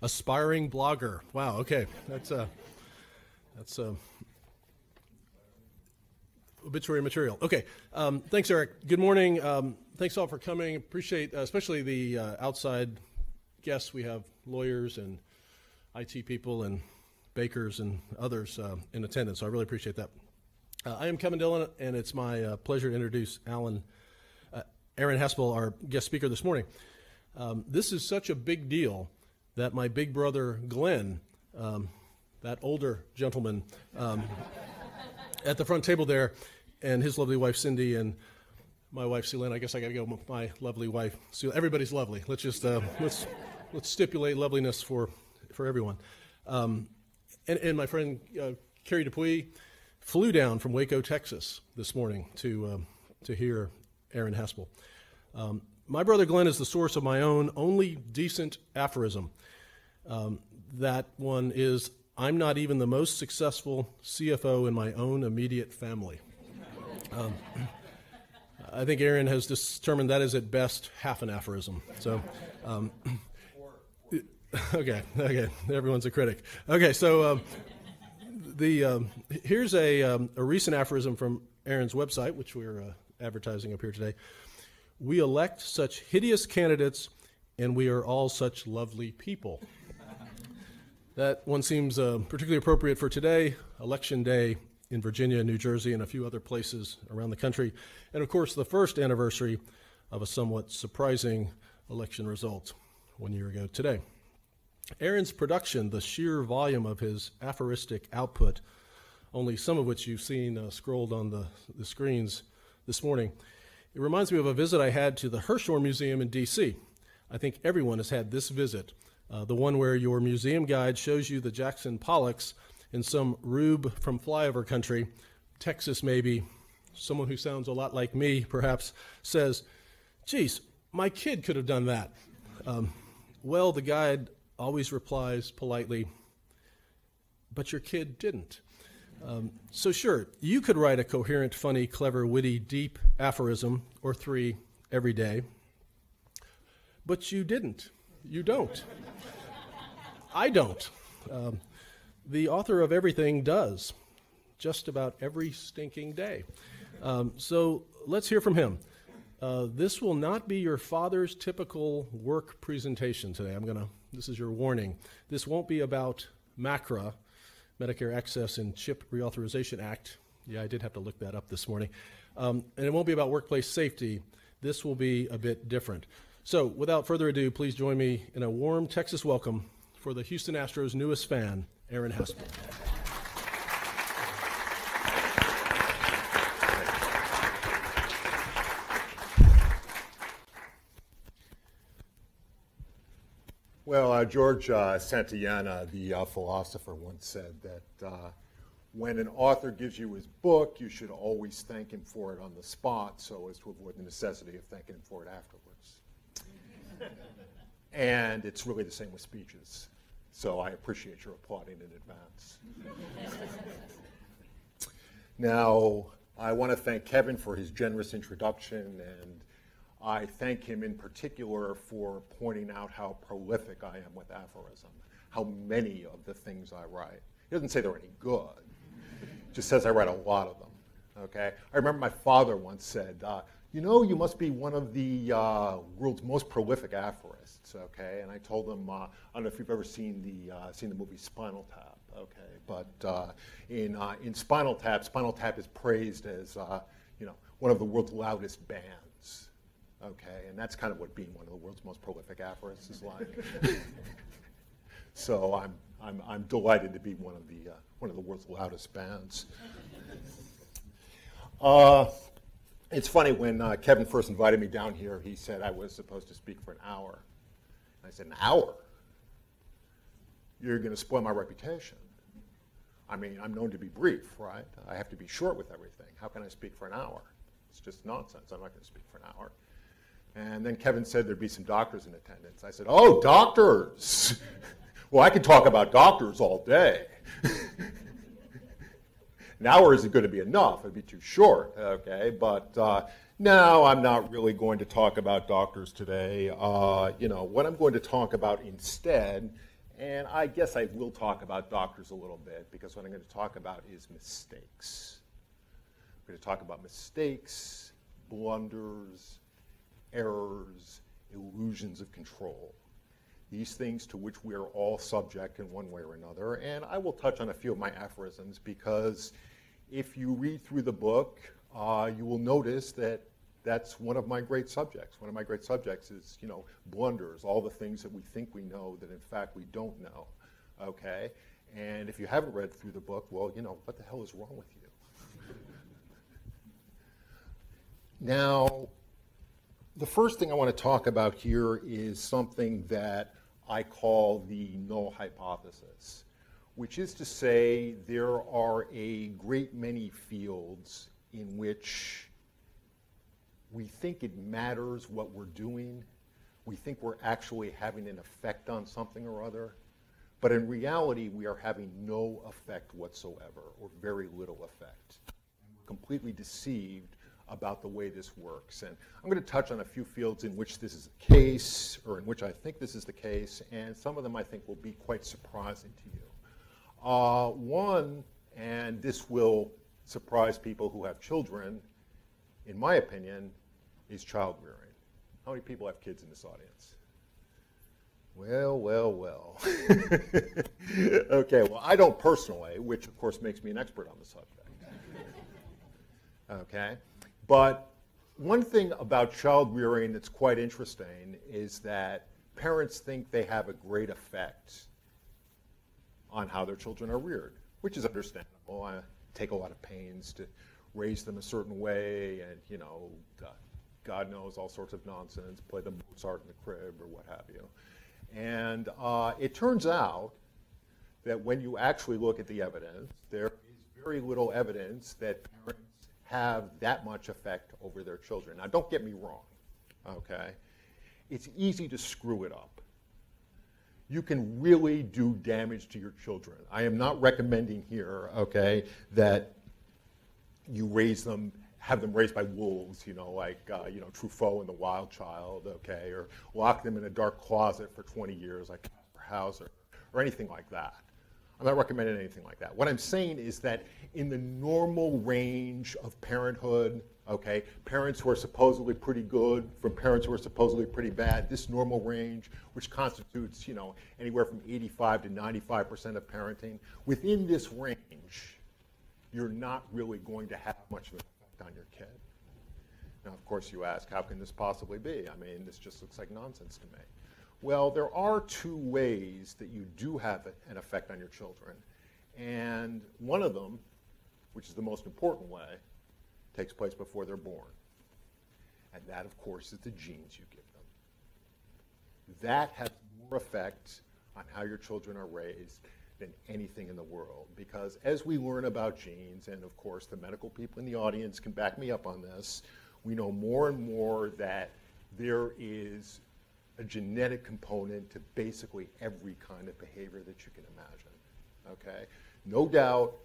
Aspiring blogger. Wow, okay. That's obituary material. Okay, thanks, Eric. Good morning. Thanks all for coming. Appreciate especially the outside guests. We have lawyers and IT people and bakers and others in attendance, so I really appreciate that. I am Kevin Dillon, and it's my pleasure to introduce Aaron Haspel, our guest speaker this morning. This is such a big deal that my big brother Glenn, that older gentleman at the front table there, and his lovely wife Cindy, and my wife Celine. I guess I got to go with my lovely wife. Everybody's lovely. Let's just let's stipulate loveliness for everyone. And my friend Carrie Dupuy flew down from Waco, Texas, this morning to hear Aaron Haspel. My brother Glenn is the source of my own only decent aphorism. That one is, I'm not even the most successful CFO in my own immediate family. I think Aaron has determined that is at best half an aphorism. So, okay, everyone's a critic. Okay, so here's a recent aphorism from Aaron's website, which we're advertising up here today. We elect such hideous candidates, and we are all such lovely people. That one seems particularly appropriate for today, Election Day in Virginia, New Jersey, and a few other places around the country. And of course, the first anniversary of a somewhat surprising election result 1 year ago today. Aaron's production, the sheer volume of his aphoristic output, only some of which you've seen scrolled on the screens this morning, it reminds me of a visit I had to the Hirshhorn Museum in D.C. I think everyone has had this visit, the one where your museum guide shows you the Jackson Pollocks in some rube from flyover country, Texas maybe. Someone who sounds a lot like me, perhaps, says, geez, my kid could have done that. Well, the guide always replies politely, but your kid didn't. So sure, you could write a coherent, funny, clever, witty, deep aphorism, or three, every day, but you didn't. You don't. I don't. The author of everything does, just about every stinking day. So let's hear from him. This will not be your father's typical work presentation today. This is your warning. This won't be about MACRA, Medicare Access and Chip Reauthorization Act. Yeah, I did have to look that up this morning. And it won't be about workplace safety. This will be a bit different. So without further ado, please join me in a warm Texas welcome for the Houston Astros' newest fan, Aaron Haspel. Well, George Santayana, the philosopher, once said that when an author gives you his book, you should always thank him for it on the spot so as to avoid the necessity of thanking him for it afterwards. And it's really the same with speeches. So I appreciate your applauding in advance. Now, I want to thank Kevin for his generous introduction, and I thank him in particular for pointing out how prolific I am with aphorism, how many of the things I write. He doesn't say they're any good, just says I write a lot of them, okay? I remember my father once said, you know, you must be one of the world's most prolific aphorists, okay? And I told him, I don't know if you've ever seen the movie Spinal Tap, okay? But in Spinal Tap is praised as, one of the world's loudest bands, okay? And that's kind of what being one of the world's most prolific aphorists is like. So I'm delighted to be one of the world's loudest bands. It's funny, when Kevin first invited me down here, he said I was supposed to speak for an hour. I said, an hour? You're going to spoil my reputation. I mean, I'm known to be brief, right? I have to be short with everything. How can I speak for an hour? It's just nonsense. I'm not going to speak for an hour. And then Kevin said there'd be some doctors in attendance. I said, oh, doctors! Well, I could talk about doctors all day. An hour isn't going to be enough. It'd be too short, okay? But no, I'm not really going to talk about doctors today. What I'm going to talk about instead, And I guess I will talk about doctors a little bit, because what I'm going to talk about is mistakes. I'm going to talk about mistakes, blunders, errors, illusions of control. These things to which we are all subject in one way or another. And I will touch on a few of my aphorisms, because if you read through the book, you will notice that that's one of my great subjects. One of my great subjects is, blunders, all the things that we think we know that in fact we don't know, okay? And if you haven't read through the book, well, what the hell is wrong with you? Now, the first thing I want to talk about here is something that I call the Null Hypothesis, which is to say there are a great many fields in which we think it matters what we're doing. We think we're actually having an effect on something or other. But in reality, we are having no effect whatsoever, or very little effect. And we're completely deceived about the way this works. And I'm going to touch on a few fields in which this is the case, or in which I think this is the case, and some of them I think will be quite surprising to you. One, and this will surprise people who have children, in my opinion, is child rearing. How many people have kids in this audience? Well, well, well. Okay, well, I don't personally, which of course makes me an expert on the subject. Okay, but one thing about child rearing that's quite interesting is that parents think they have a great effect on how their children are reared, which is understandable. I take a lot of pains to raise them a certain way, and God knows all sorts of nonsense, play the Mozart in the crib or what have you. And it turns out that when you actually look at the evidence, there is very little evidence that parents have that much effect over their children. Now, don't get me wrong, okay? It's easy to screw it up. You can really do damage to your children. I am not recommending here, okay, that you raise them, have them raised by wolves, like Truffaut in The Wild Child, okay, or lock them in a dark closet for 20 years like Casper Hauser, or anything like that. I'm not recommending anything like that. What I'm saying is that in the normal range of parenthood, okay, parents who are supposedly pretty good from parents who are supposedly pretty bad, this normal range, which constitutes, anywhere from 85 to 95% of parenting, within this range, you're not really going to have much of an effect on your kid. Now, of course, you ask, how can this possibly be? I mean, this just looks like nonsense to me. Well, there are two ways that you do have an effect on your children. And one of them, which is the most important way, takes place before they're born. And that, of course, is the genes you give them. That has more effect on how your children are raised than anything in the world. Because as we learn about genes, and of course the medical people in the audience can back me up on this, we know more and more that there is a genetic component to basically every kind of behavior that you can imagine, okay? No doubt,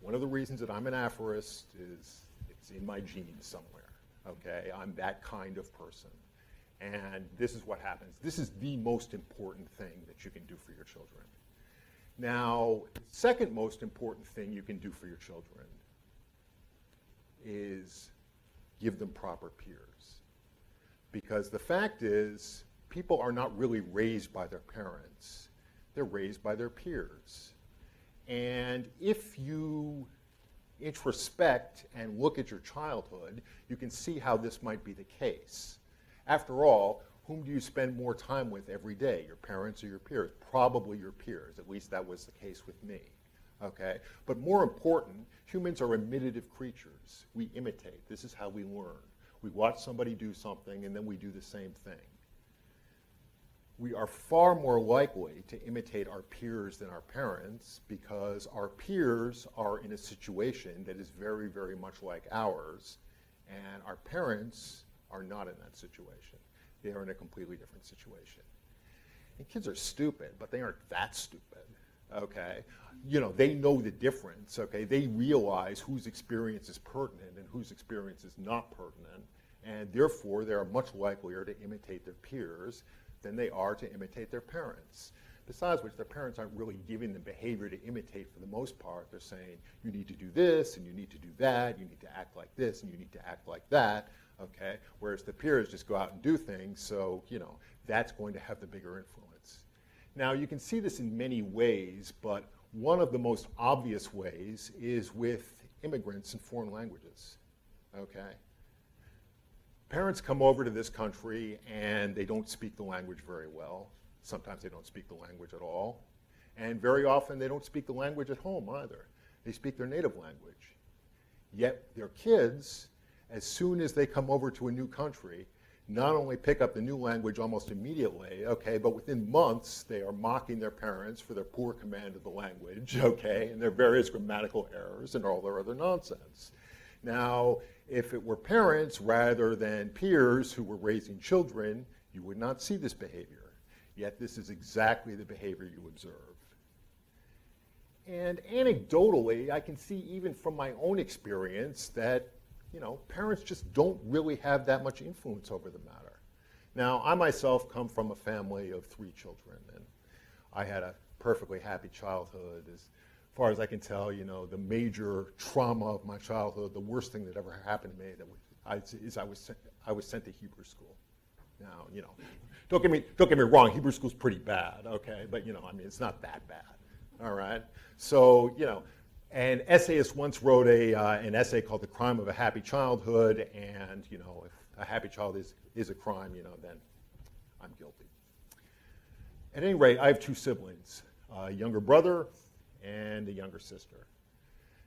one of the reasons that I'm an aphorist is it's in my genes somewhere, okay? I'm that kind of person. And this is what happens. This is the most important thing that you can do for your children. Now, the second most important thing you can do for your children is give them proper peers. Because the fact is, people are not really raised by their parents. They're raised by their peers. And if you introspect and look at your childhood, you can see how this might be the case. After all, whom do you spend more time with every day, your parents or your peers? Probably your peers. At least that was the case with me. Okay? But more important, humans are imitative creatures. We imitate. This is how we learn. We watch somebody do something, and then we do the same thing. We are far more likely to imitate our peers than our parents, because our peers are in a situation that is very, very much like ours, and our parents are not in that situation. They are in a completely different situation. And kids are stupid, but they aren't that stupid, okay? They know the difference, okay? They realize whose experience is pertinent and whose experience is not pertinent, and therefore they are much likelier to imitate their peers than they are to imitate their parents. Besides which, their parents aren't really giving them behavior to imitate for the most part. They're saying, you need to do this, and you need to do that, you need to act like this, and you need to act like that, okay? Whereas the peers just go out and do things, so, that's going to have the bigger influence. Now, you can see this in many ways, but one of the most obvious ways is with immigrants in foreign languages, okay? Parents come over to this country and they don't speak the language very well. Sometimes they don't speak the language at all. And very often they don't speak the language at home either. They speak their native language. Yet their kids, as soon as they come over to a new country, not only pick up the new language almost immediately, okay, but within months they are mocking their parents for their poor command of the language, okay, and their various grammatical errors and all their other nonsense. Now, if it were parents rather than peers who were raising children, you would not see this behavior. Yet this is exactly the behavior you observe. And anecdotally, I can see even from my own experience that parents just don't really have that much influence over the matter. Now, I myself come from a family of 3 children, and I had a perfectly happy childhood. As far as I can tell, the major trauma of my childhood, the worst thing that ever happened to me, is I was sent to Hebrew school. Now, don't get me wrong, Hebrew school's pretty bad, okay? But, it's not that bad, all right? So, an essayist once wrote an essay called The Crime of a Happy Childhood, and, if a happy child is a crime, then I'm guilty. At any rate, I have 2 siblings, a younger brother and a younger sister.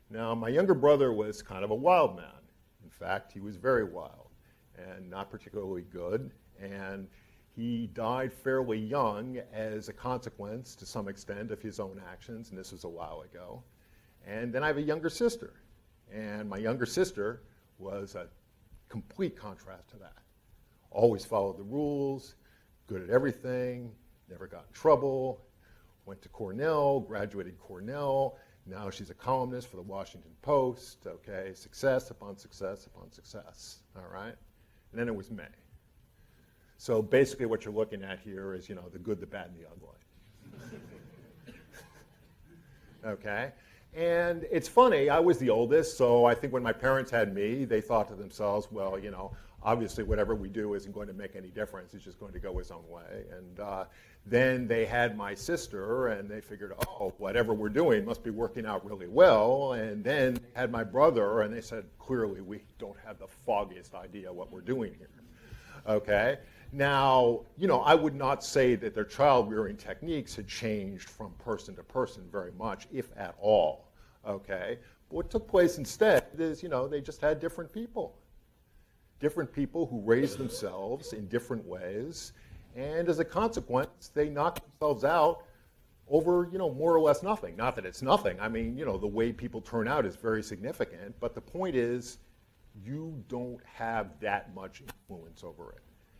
Now, my younger brother was kind of a wild man. In fact, he was very wild and not particularly good, and he died fairly young as a consequence, to some extent, of his own actions, and this was a while ago. And then I have a younger sister, and my younger sister was a complete contrast to that. Always followed the rules, good at everything, never got in trouble, went to Cornell, graduated Cornell. Now she's a columnist for the Washington Post, okay? Success upon success upon success, all right? And then it was me. So basically what you're looking at here is, the good, the bad, and the ugly. Okay? And it's funny, I was the oldest, so I think when my parents had me, they thought to themselves, well, obviously whatever we do isn't going to make any difference. It's just going to go its own way. And then they had my sister, and they figured, oh, whatever we're doing must be working out really well. And then they had my brother, and they said, clearly we don't have the foggiest idea what we're doing here. Okay? Now, I would not say that their child-rearing techniques had changed from person to person very much, if at all, okay? But what took place instead is, they just had different people who raised themselves in different ways, and as a consequence, they knocked themselves out over, more or less nothing. Not that it's nothing. I mean, the way people turn out is very significant, but the point is, you don't have that much influence over it.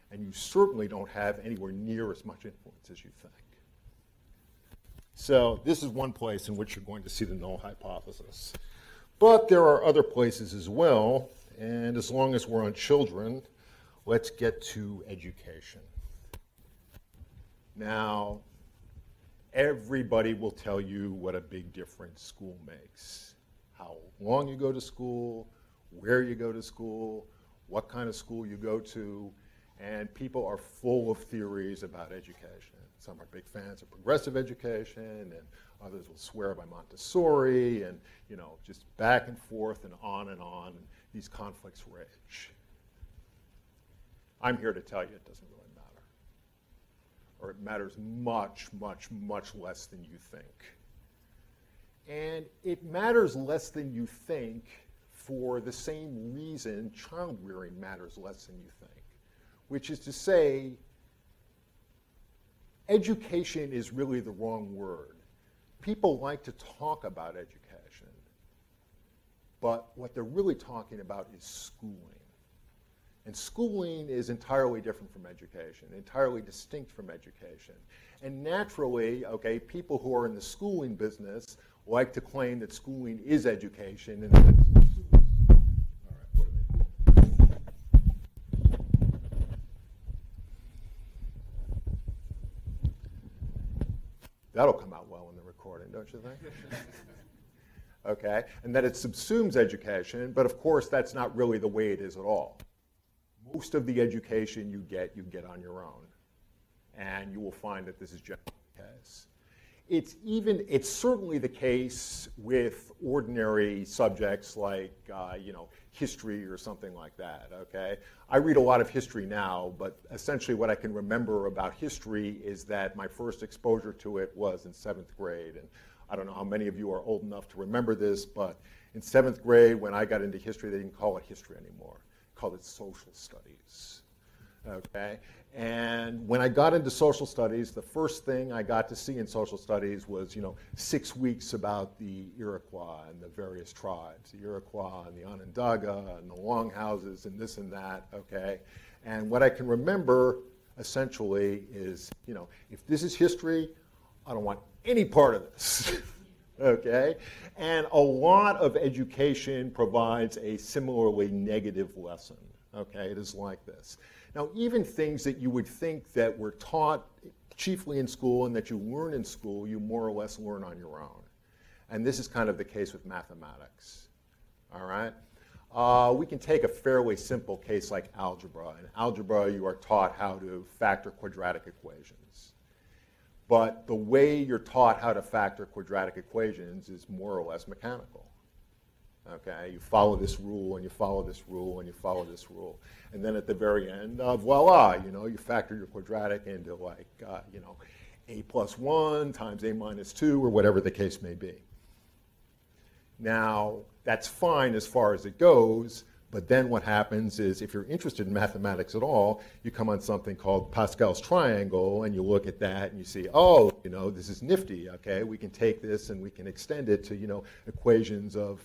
And you certainly don't have anywhere near as much influence as you think. So this is one place in which you're going to see the null hypothesis. But there are other places as well, and as long as we're on children, let's get to education. Now, everybody will tell you what a big difference school makes. How long you go to school, where you go to school, what kind of school you go to, and people are full of theories about education. Some are big fans of progressive education, and others will swear by Montessori, and just back and forth and on, and these conflicts rage. I'm here to tell you it doesn't really matter. Or it matters much, much, much less than you think. And it matters less than you think for the same reason child rearing matters less than you think. Which is to say, education is really the wrong word. People like to talk about education, but what they're really talking about is schooling. And schooling is entirely different from education, entirely distinct from education. And naturally, okay, people who are in the schooling business like to claim that schooling is education and that it's That'll come out well in the recording, don't you think? Okay, and that it subsumes education, but of course that's not really the way it is at all. Most of the education you get on your own, and you will find that this is generally the case. It's certainly the case with ordinary subjects like history or something like that. Okay, I read a lot of history now, but essentially what I can remember about history is that my first exposure to it was in 7th grade, and I don't know how many of you are old enough to remember this, but in 7th grade when I got into history, they didn't call it history anymore. They called it social studies. Okay, and when I got into social studies, the first thing I got to see in social studies was 6 weeks about the Iroquois and the various tribes, the Iroquois and the Onondaga and the Longhouses and this and that. Okay, and what I can remember essentially is if this is history, I don't want any part of this. Okay, and a lot of education provides a similarly negative lesson. Okay, it is like this. Now, even things that you would think that were taught chiefly in school and that you learn in school, you more or less learn on your own. And this is kind of the case with mathematics. All right? We can take a fairly simple case like algebra. In algebra, you are taught how to factor quadratic equations. But the way you're taught how to factor quadratic equations is more or less mechanical. Okay, you follow this rule, and you follow this rule, and you follow this rule. And then at the very end, voila, you factor your quadratic into like, a plus 1 times a minus 2, or whatever the case may be. Now, that's fine as far as it goes, but then what happens is if you're interested in mathematics at all, you come on something called Pascal's triangle, and you look at that and you see, oh, this is nifty. Okay, we can take this and we can extend it to equations of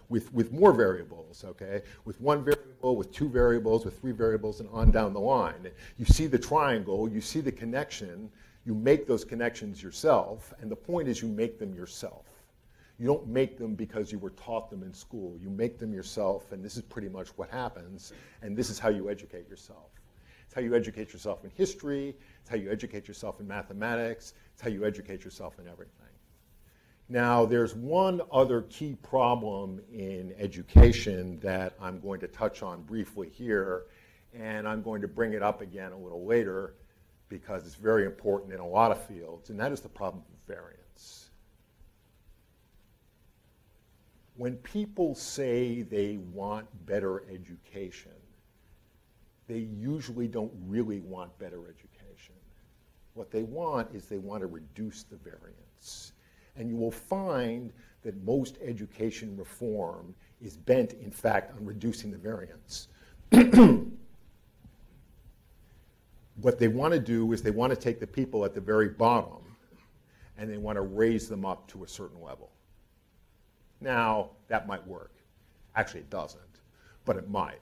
with more variables. Okay, with one variable, with two variables, with three variables, and on down the line. You see the triangle, you see the connection, you make those connections yourself, and the point is you make them yourself. You don't make them because you were taught them in school. You make them yourself, and this is pretty much what happens, and this is how you educate yourself. It's how you educate yourself in history. It's how you educate yourself in mathematics. It's how you educate yourself in everything. Now, there's one other key problem in education that I'm going to touch on briefly here, and I'm going to bring it up again a little later because it's very important in a lot of fields, and that is the problem of variance. When people say they want better education, they usually don't really want better education. What they want is they want to reduce the variance. And you will find that most education reform is bent, in fact, on reducing the variance. What they want to do is they want to take the people at the very bottom and they want to raise them up to a certain level. Now, that might work. Actually, it doesn't, but it might.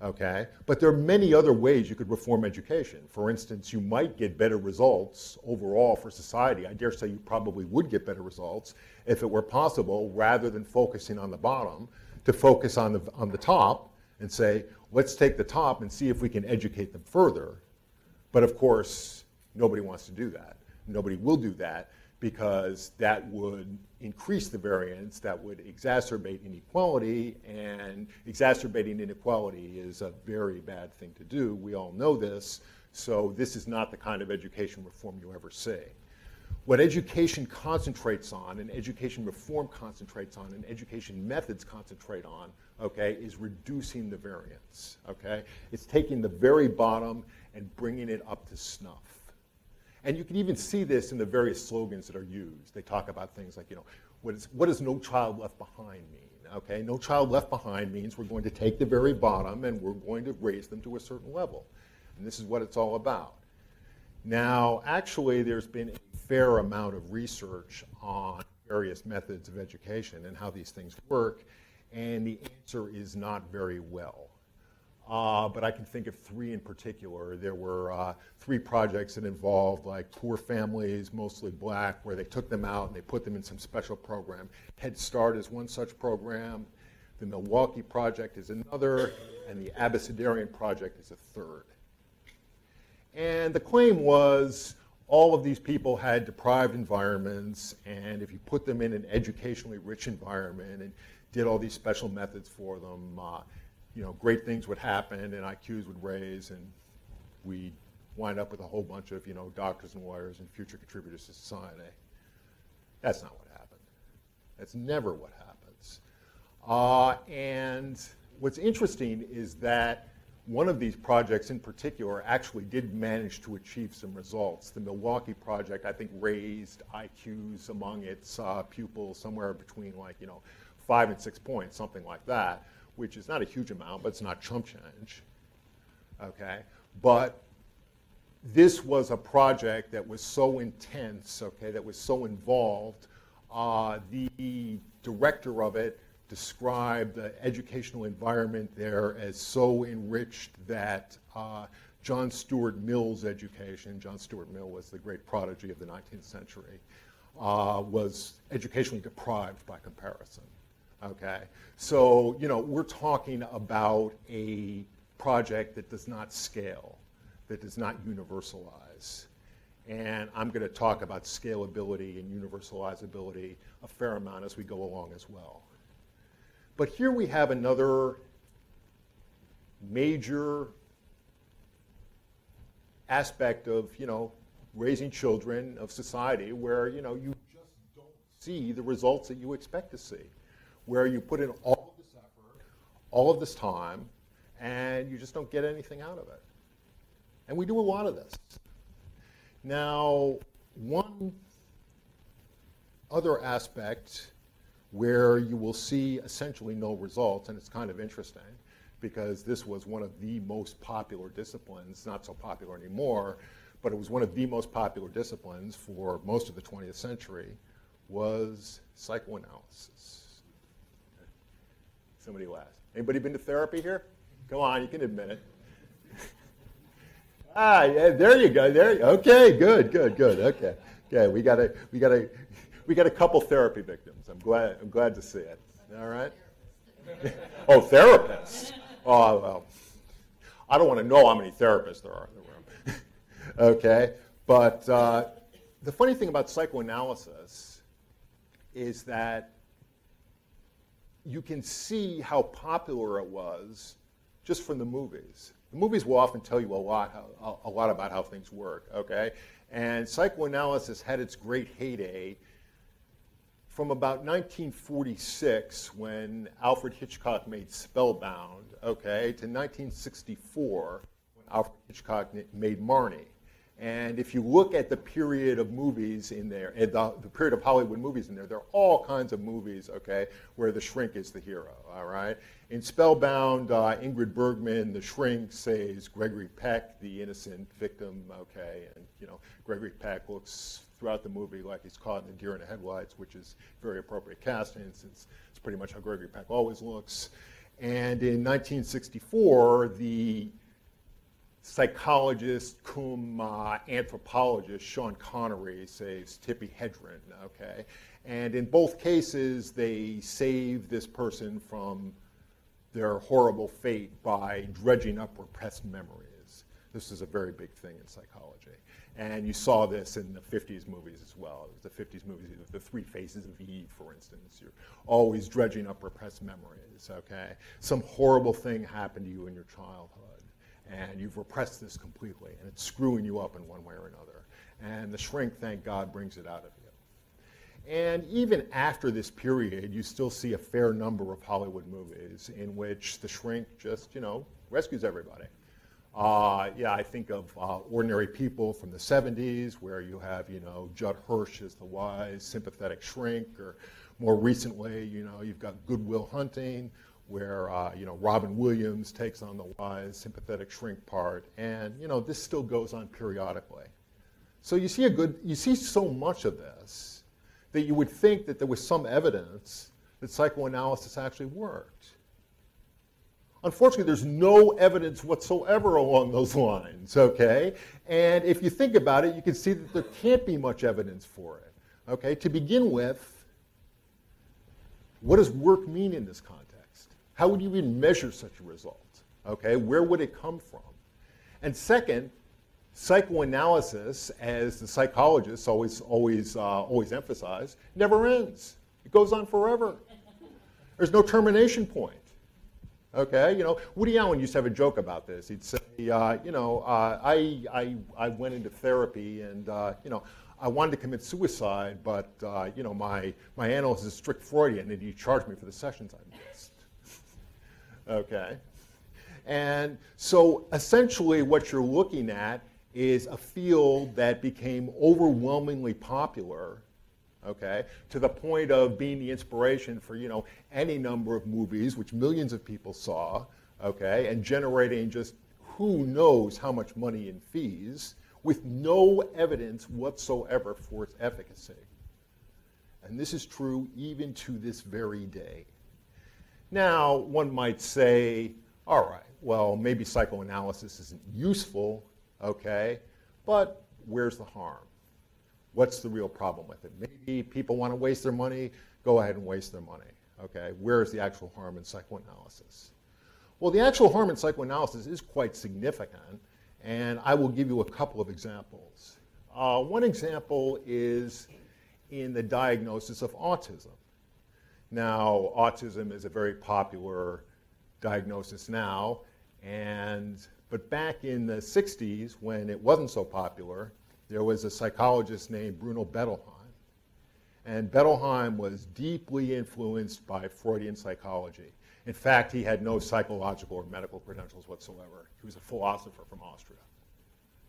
Okay? But there are many other ways you could reform education. For instance, you might get better results overall for society. I dare say you probably would get better results if it were possible, rather than focusing on the bottom, to focus on the top and say, let's take the top and see if we can educate them further. But of course, nobody wants to do that. Nobody will do that, because that would increase the variance, that would exacerbate inequality, and exacerbating inequality is a very bad thing to do. We all know this, so this is not the kind of education reform you ever see. What education concentrates on, and education reform concentrates on, and education methods concentrate on, okay, is reducing the variance, okay? It's taking the very bottom and bringing it up to snuff. And you can even see this in the various slogans that are used. They talk about things like, what does no child left behind mean? Okay, no child left behind means we're going to take the very bottom and we're going to raise them to a certain level. And this is what it's all about. Now, actually, there's been a fair amount of research on various methods of education and how these things work, and the answer is not very well. But I can think of three in particular. There were 3 projects that involved like poor families, mostly black, where they took them out and they put them in some special program. Head Start is one such program. The Milwaukee Project is another, and the Abecedarian Project is a third. And the claim was all of these people had deprived environments, and if you put them in an educationally rich environment and did all these special methods for them, great things would happen and IQs would raise, and we'd wind up with a whole bunch of doctors and lawyers and future contributors to society. That's not what happened. That's never what happens. And what's interesting is that one of these projects in particular actually did manage to achieve some results. The Milwaukee project, I think, raised IQs among its pupils somewhere between 5 and 6 points, something like that, which is not a huge amount, but it's not chump change. Okay? But this was a project that was so intense, okay, that was so involved. The director of it described the educational environment there as so enriched that John Stuart Mill's education, John Stuart Mill was the great prodigy of the 19th century, was educationally deprived by comparison. Okay, so we're talking about a project that does not scale, that does not universalize. And I'm going to talk about scalability and universalizability a fair amount as we go along as well. But here we have another major aspect of, raising children, of society, where, you just don't see the results that you expect to see, where you put in all of this effort, all of this time, and you just don't get anything out of it. And we do a lot of this. Now, one other aspect where you will see essentially no results, and it's kind of interesting because this was one of the most popular disciplines, not so popular anymore, but it was one of the most popular disciplines for most of the 20th century, was psychoanalysis. Somebody laughs. Anybody been to therapy here? Come on, you can admit it. Yeah, there you go. Okay, good. Okay, we got a couple therapy victims. I'm glad to see it. All right. Oh, therapists. Oh, well, I don't want to know how many therapists there are in the room. Okay, but the funny thing about psychoanalysis is that you can see how popular it was just from the movies. The movies will often tell you a lot about how things work, okay? And psychoanalysis had its great heyday from about 1946, when Alfred Hitchcock made Spellbound, okay, to 1964, when Alfred Hitchcock made Marnie. And if you look at the period of movies in there, the period of Hollywood movies in there, there are all kinds of movies, okay, where the shrink is the hero, all right? In Spellbound, Ingrid Bergman, the shrink, saves Gregory Peck, the innocent victim, okay, and Gregory Peck looks throughout the movie like he's caught in the deer in the headlights, which is very appropriate casting since it's pretty much how Gregory Peck always looks. And in 1964, the psychologist cum anthropologist Sean Connery saves Tippi Hedren, okay? And in both cases, they save this person from their horrible fate by dredging up repressed memories. This is a very big thing in psychology. And you saw this in the 50s movies as well. It was the 50s movies, the Three Faces of Eve, for instance. You're always dredging up repressed memories, okay? Some horrible thing happened to you in your childhood, and you've repressed this completely, and it's screwing you up in one way or another. And the shrink, thank God, brings it out of you. And even after this period, you still see a fair number of Hollywood movies in which the shrink just, rescues everybody. I think of Ordinary People from the 70s, where you have, Judd Hirsch as the wise, sympathetic shrink, or more recently, you've got Good Will Hunting, where, Robin Williams takes on the wise, sympathetic shrink part, and, this still goes on periodically. So you see so much of this that you would think that there was some evidence that psychoanalysis actually worked. Unfortunately, there's no evidence whatsoever along those lines, okay? And if you think about it, you can see that there can't be much evidence for it, okay? To begin with, what does work mean in this context? How would you even measure such a result, okay? Where would it come from? And second, Psychoanalysis, as the psychologists always emphasize, never ends. It goes on forever. There's no termination point. Okay, Woody Allen used to have a joke about this. He'd say, I went into therapy and, I wanted to commit suicide, but, my analyst is strict Freudian and he charged me for the sessions I missed. Okay, and so essentially what you're looking at is a field that became overwhelmingly popular, okay, to the point of being the inspiration for, any number of movies, which millions of people saw, okay, and generating just who knows how much money in fees with no evidence whatsoever for its efficacy. And this is true even to this very day. Now, one might say, all right, well, maybe psychoanalysis isn't useful, okay, but where's the harm? What's the real problem with it? Maybe people want to waste their money, go ahead and waste their money, okay? Where is the actual harm in psychoanalysis? Well, the actual harm in psychoanalysis is quite significant, and I will give you a couple of examples. One example is in the diagnosis of autism. Now, autism is a very popular diagnosis now, but back in the 60s, when it wasn't so popular, there was a psychologist named Bruno Bettelheim. And Bettelheim was deeply influenced by Freudian psychology. In fact, he had no psychological or medical credentials whatsoever. He was a philosopher from Austria.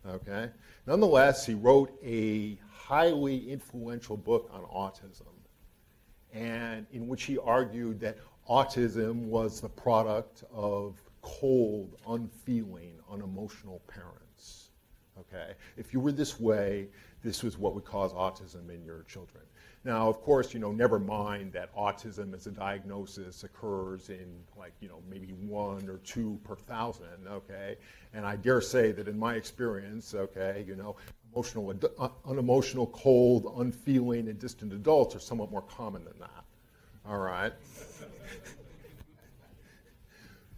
Okay? Nonetheless, he wrote a highly influential book on autism, and in which he argued that autism was the product of cold, unfeeling, unemotional parents. Okay? If you were this way, this was what would cause autism in your children. Now, of course, never mind that autism as a diagnosis occurs in maybe 1 or 2 per 1,000, okay? And I dare say that in my experience, okay, unemotional, cold, unfeeling, and distant adults are somewhat more common than that, all right?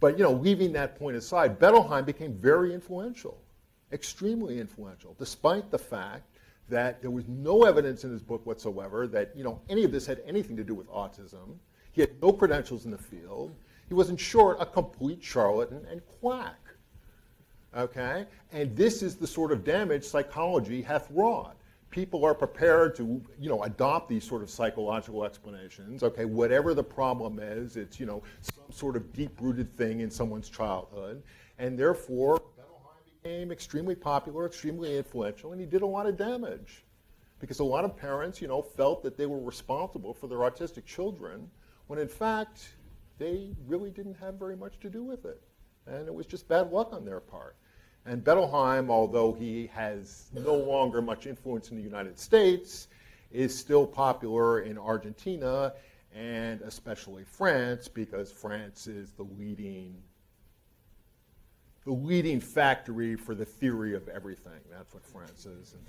But, leaving that point aside, Bettelheim became very influential, extremely influential, despite the fact that there was no evidence in his book whatsoever that any of this had anything to do with autism. He had no credentials in the field. He was, in short, a complete charlatan and quack. Okay? And this is the sort of damage psychology hath wrought. People are prepared to adopt these sort of psychological explanations. Okay, whatever the problem is, it's some sort of deep-rooted thing in someone's childhood, and therefore became extremely popular, extremely influential, and he did a lot of damage because a lot of parents, felt that they were responsible for their autistic children when in fact they really didn't have very much to do with it, and it was just bad luck on their part. And Bettelheim, although he has no longer much influence in the United States, is still popular in Argentina and especially France, because France is the leading factory for the theory of everything. That's what France is. And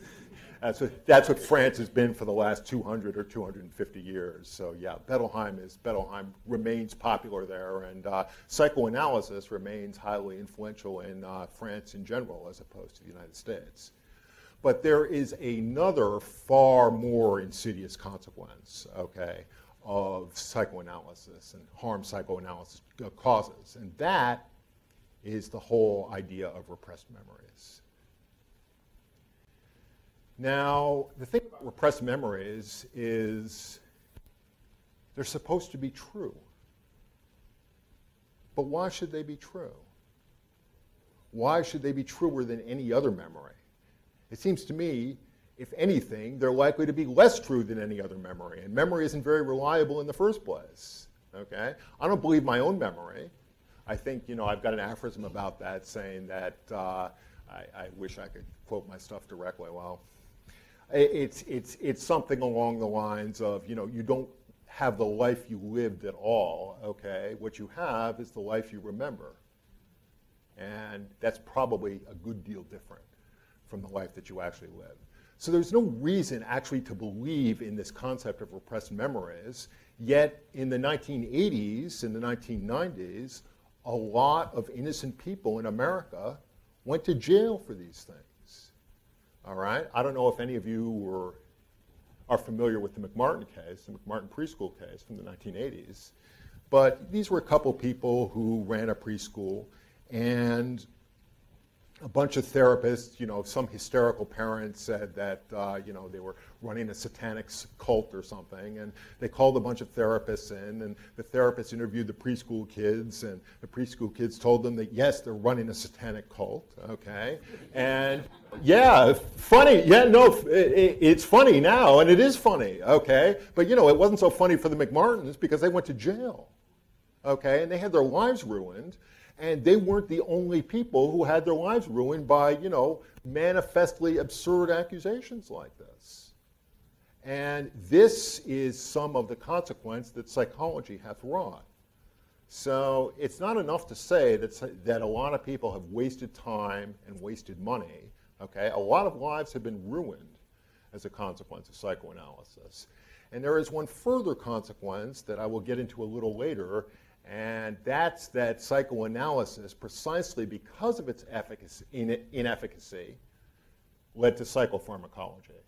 that's what France has been for the last 200 or 250 years. So yeah, Bettelheim remains popular there, and psychoanalysis remains highly influential in France in general as opposed to the United States. But there is another far more insidious consequence, okay, of psychoanalysis and harm psychoanalysis causes, and that is the whole idea of repressed memories. Now, the thing about repressed memories is they're supposed to be true. But why should they be true? Why should they be truer than any other memory? It seems to me, if anything, they're likely to be less true than any other memory, and memory isn't very reliable in the first place. Okay? I don't believe my own memory. I think, I've got an aphorism about that saying that I wish I could quote my stuff directly. Well, it's something along the lines of, you don't have the life you lived at all, okay? What you have is the life you remember. And that's probably a good deal different from the life that you actually live. So there's no reason actually to believe in this concept of repressed memories, yet in the 1980s, in the 1990s, a lot of innocent people in America went to jail for these things. All right? I don't know if any of you are familiar with the McMartin case, the McMartin preschool case from the 1980s. But these were a couple people who ran a preschool, and a bunch of therapists, some hysterical parents said that, they were running a satanic cult or something, and they called a bunch of therapists in, and the therapists interviewed the preschool kids, and the preschool kids told them that, yes, they're running a satanic cult, okay? And, yeah, funny, yeah, no, it's funny now, and it is funny, okay? But, it wasn't so funny for the McMartins because they went to jail, okay? And they had their lives ruined. And they weren't the only people who had their lives ruined by, manifestly absurd accusations like this. And this is some of the consequence that psychology hath wrought. So it's not enough to say that a lot of people have wasted time and wasted money. Okay? A lot of lives have been ruined as a consequence of psychoanalysis. And there is one further consequence that I will get into a little later, and that's that psychoanalysis, precisely because of its inefficacy, led to psychopharmacology.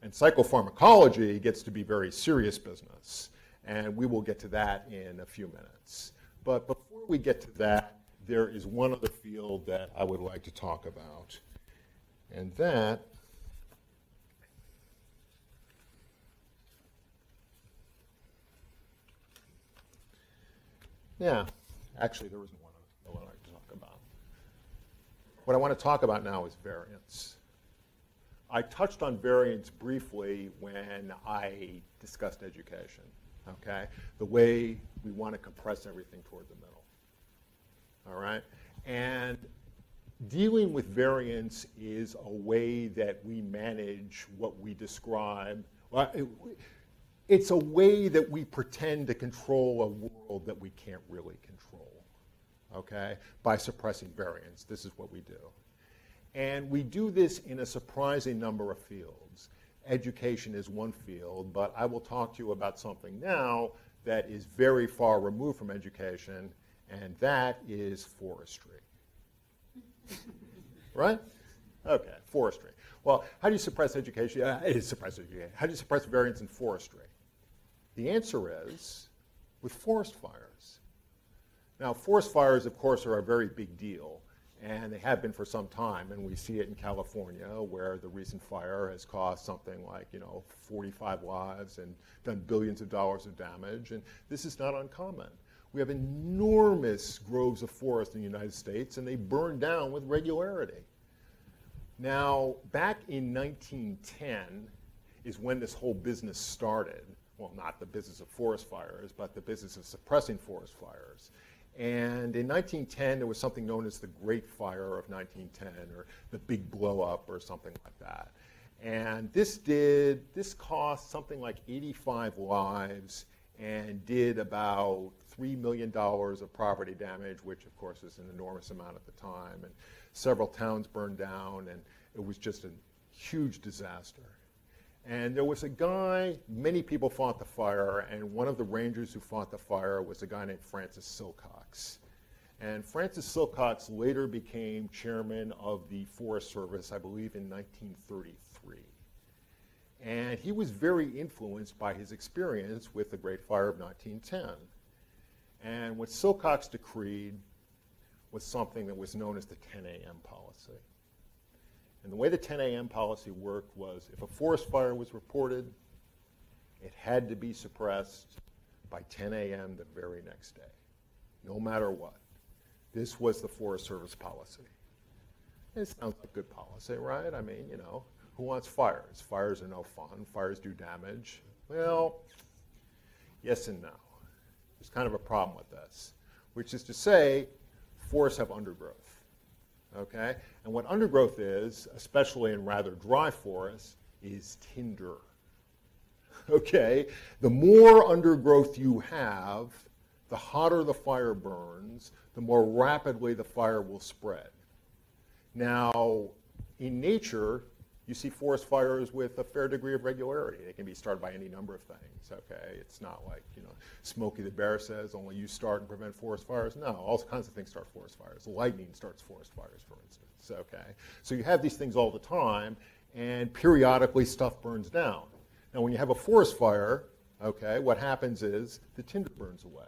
And psychopharmacology gets to be very serious business, and we will get to that in a few minutes. But before we get to that, there is one other field that I would like to talk about, and that yeah, actually, there isn't one I would like to talk about. What I want to talk about now is variance. I touched on variance briefly when I discussed education, okay? The way we want to compress everything toward the middle, all right? And dealing with variance is a way that we manage what we describe. Well, it's a way that we pretend to control a world that we can't really control, okay? By suppressing variance. This is what we do. And we do this in a surprising number of fields. Education is one field, but I will talk to you about something now that is very far removed from education, and that is forestry. Right? Okay, forestry. Well, how do you suppress education? How do you suppress variance in forestry? The answer is with forest fires. Now, forest fires, of course, are a very big deal, and they have been for some time, and we see it in California, where the recent fire has caused something like, 45 lives and done billions of dollars of damage, and this is not uncommon. We have enormous groves of forest in the United States, and they burn down with regularity. Now, back in 1910 is when this whole business started. Well, not the business of forest fires, but the business of suppressing forest fires. And in 1910, there was something known as the Great Fire of 1910, or the Big Blow Up, or something like that. And this cost something like 85 lives and did about $3 million of property damage, which of course is an enormous amount at the time. And several towns burned down, and it was just a huge disaster. And there was a guy, many people fought the fire, and one of the rangers who fought the fire was a guy named Francis Silcox. And Francis Silcox later became chairman of the Forest Service, I believe in 1933. And he was very influenced by his experience with the Great Fire of 1910. And what Silcox decreed was something that was known as the 10 a.m. policy. And the way the 10 a.m. policy worked was if a forest fire was reported, it had to be suppressed by 10 a.m. the very next day, no matter what. This was the Forest Service policy. It sounds like good policy, right? I mean, who wants fires? Fires are no fun. Fires do damage. Well, yes and no. There's kind of a problem with this, which is to say forests have undergrowth. Okay? And what undergrowth is, especially in rather dry forests, is tinder. Okay? The more undergrowth you have, the hotter the fire burns, the more rapidly the fire will spread. Now, in nature, you see forest fires with a fair degree of regularity. They can be started by any number of things, okay? It's not like, Smokey the Bear says, only you start and prevent forest fires. No, all kinds of things start forest fires. Lightning starts forest fires, for instance. okay? So you have these things all the time, and periodically stuff burns down. Now, when you have a forest fire, okay, what happens is the tinder burns away.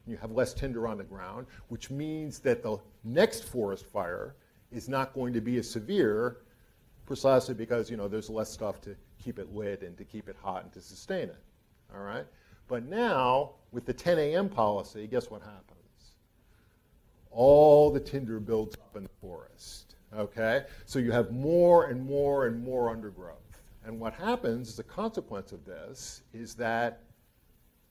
You have less tinder on the ground, which means that the next forest fire is not going to be as severe, precisely because, you know, there's less stuff to keep it lit and to keep it hot and to sustain it, all right? But now, with the 10 a.m. policy, guess what happens? All the tinder builds up in the forest, okay? So you have more and more and more undergrowth. And what happens as a consequence of this is that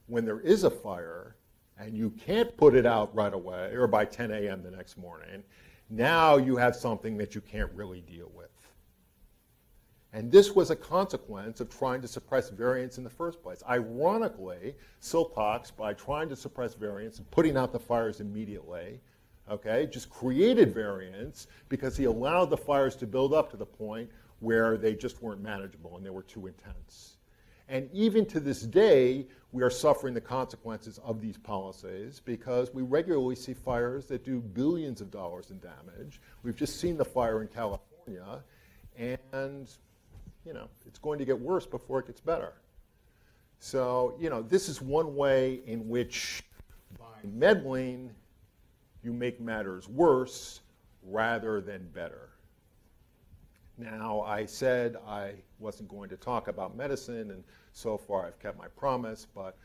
when there is a fire and you can't put it out right away or by 10 a.m. the next morning, now you have something that you can't really deal with. And this was a consequence of trying to suppress variance in the first place. Ironically, Silcox, by trying to suppress variance and putting out the fires immediately, okay, just created variance because he allowed the fires to build up to the point where they just weren't manageable and they were too intense. And even to this day, we are suffering the consequences of these policies because we regularly see fires that do billions of dollars in damage. We've just seen the fire in California, and you know, it's going to get worse before it gets better. So, you know, this is one way in which by meddling, you make matters worse rather than better. Now, I said I wasn't going to talk about medicine, and so far I've kept my promise, but,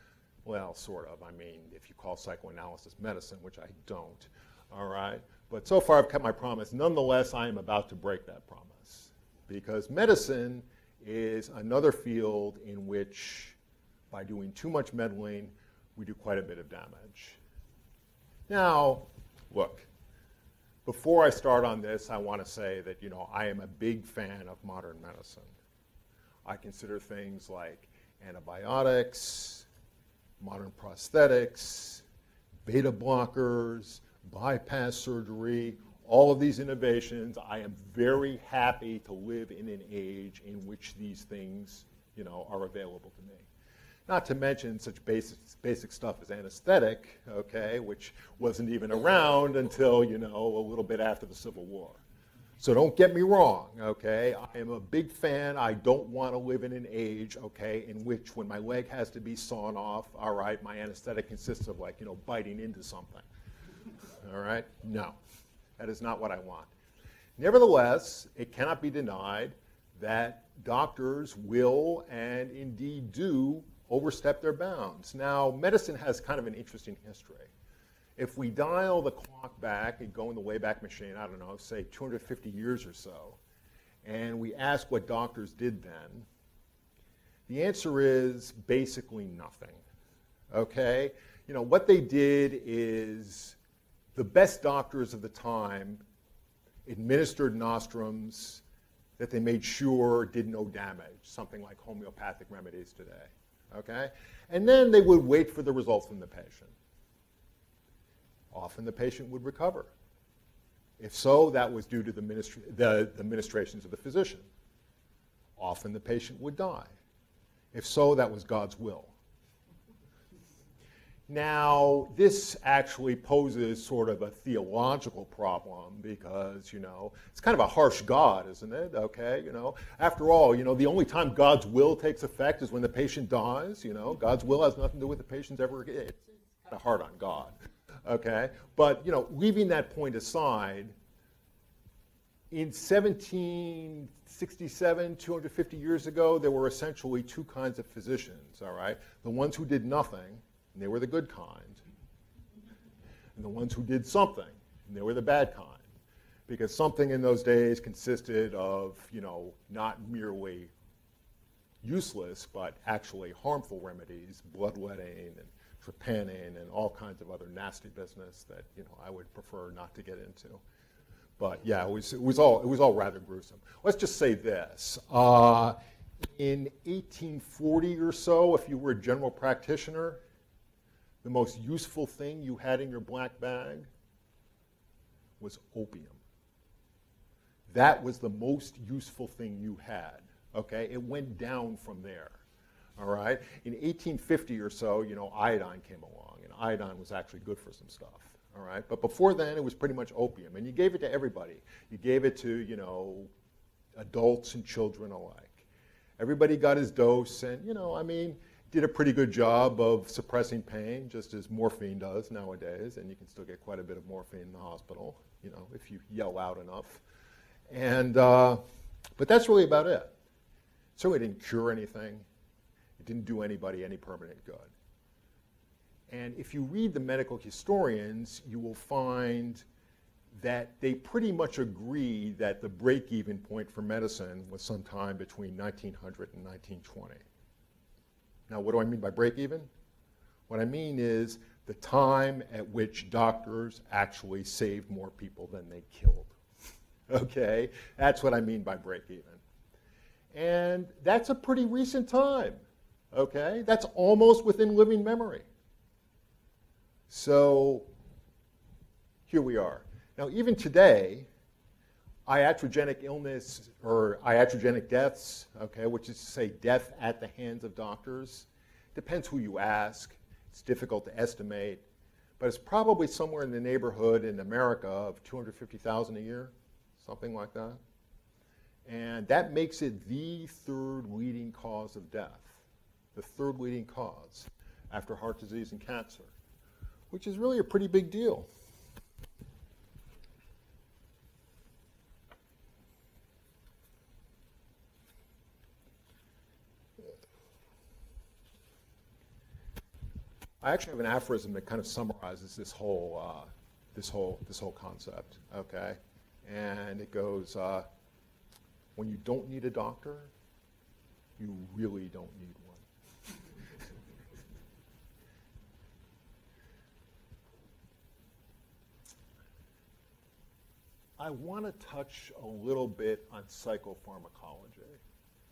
well, sort of. I mean, if you call psychoanalysis medicine, which I don't, all right? But so far I've kept my promise. Nonetheless, I am about to break that promise, because medicine is another field in which, by doing too much meddling, we do quite a bit of damage. Now, look. Before I start on this, I want to say that, you know, I am a big fan of modern medicine. I consider things like antibiotics, modern prosthetics, beta blockers, bypass surgery, all of these innovations. I am very happy to live in an age in which these things, you know, are available to me. Not to mention such basic stuff as anesthetic, okay, which wasn't even around until, you know, a little bit after the Civil War. So don't get me wrong, okay? I am a big fan. I don't want to live in an age, okay, in which when my leg has to be sawn off, all right, my anesthetic consists of, like, you know, biting into something. All right? No, that is not what I want. Nevertheless, it cannot be denied that doctors will and indeed do overstep their bounds. Now, medicine has kind of an interesting history. If we dial the clock back and go in the Wayback Machine, I don't know, say 250 years or so, and we ask what doctors did then, the answer is basically nothing, okay? You know, what they did is the best doctors of the time administered nostrums that they made sure did no damage, something like homeopathic remedies today. Okay? And then they would wait for the results from the patient. Often the patient would recover. If so, that was due to the ministrations of the physician. Often the patient would die. If so, that was God's will. Now, this actually poses sort of a theological problem because, you know, it's kind of a harsh God, isn't it? Okay, you know, after all, you know, the only time God's will takes effect is when the patient dies. You know, God's will has nothing to do with the patient's ever. It's kind of hard on God. Okay, but, you know, leaving that point aside, in 1767, 250 years ago, there were essentially two kinds of physicians, all right? The ones who did nothing, and they were the good kind, and the ones who did something, and they were the bad kind. Because something in those days consisted of, you know, not merely useless, but actually harmful remedies, bloodletting and trepanning and all kinds of other nasty business that, you know, I would prefer not to get into. But yeah, it was all rather gruesome. Let's just say this. In 1840 or so, if you were a general practitioner, the most useful thing you had in your black bag was opium. That was the most useful thing you had, okay? It went down from there, all right? In 1850 or so, you know, iodine came along, and iodine was actually good for some stuff, all right? But before then, it was pretty much opium, and you gave it to everybody. You gave it to, you know, adults and children alike. Everybody got his dose, and, you know, I mean, did a pretty good job of suppressing pain, just as morphine does nowadays, and you can still get quite a bit of morphine in the hospital, you know, if you yell out enough. And, but that's really about it. So it didn't cure anything. It didn't do anybody any permanent good. And if you read the medical historians, you will find that they pretty much agree that the break-even point for medicine was sometime between 1900 and 1920. Now, what do I mean by break-even? What I mean is the time at which doctors actually saved more people than they killed. Okay? That's what I mean by break-even. And that's a pretty recent time. Okay? That's almost within living memory. So here we are. Now, even today, iatrogenic illness or iatrogenic deaths, okay, which is to say death at the hands of doctors, depends who you ask. It's difficult to estimate, but it's probably somewhere in the neighborhood in America of 250,000 a year, something like that. And that makes it the third leading cause of death, the third leading cause after heart disease and cancer, which is really a pretty big deal. I actually have an aphorism that kind of summarizes this whole concept. Okay, and it goes: when you don't need a doctor, you really don't need one. I want to touch a little bit on psychopharmacology,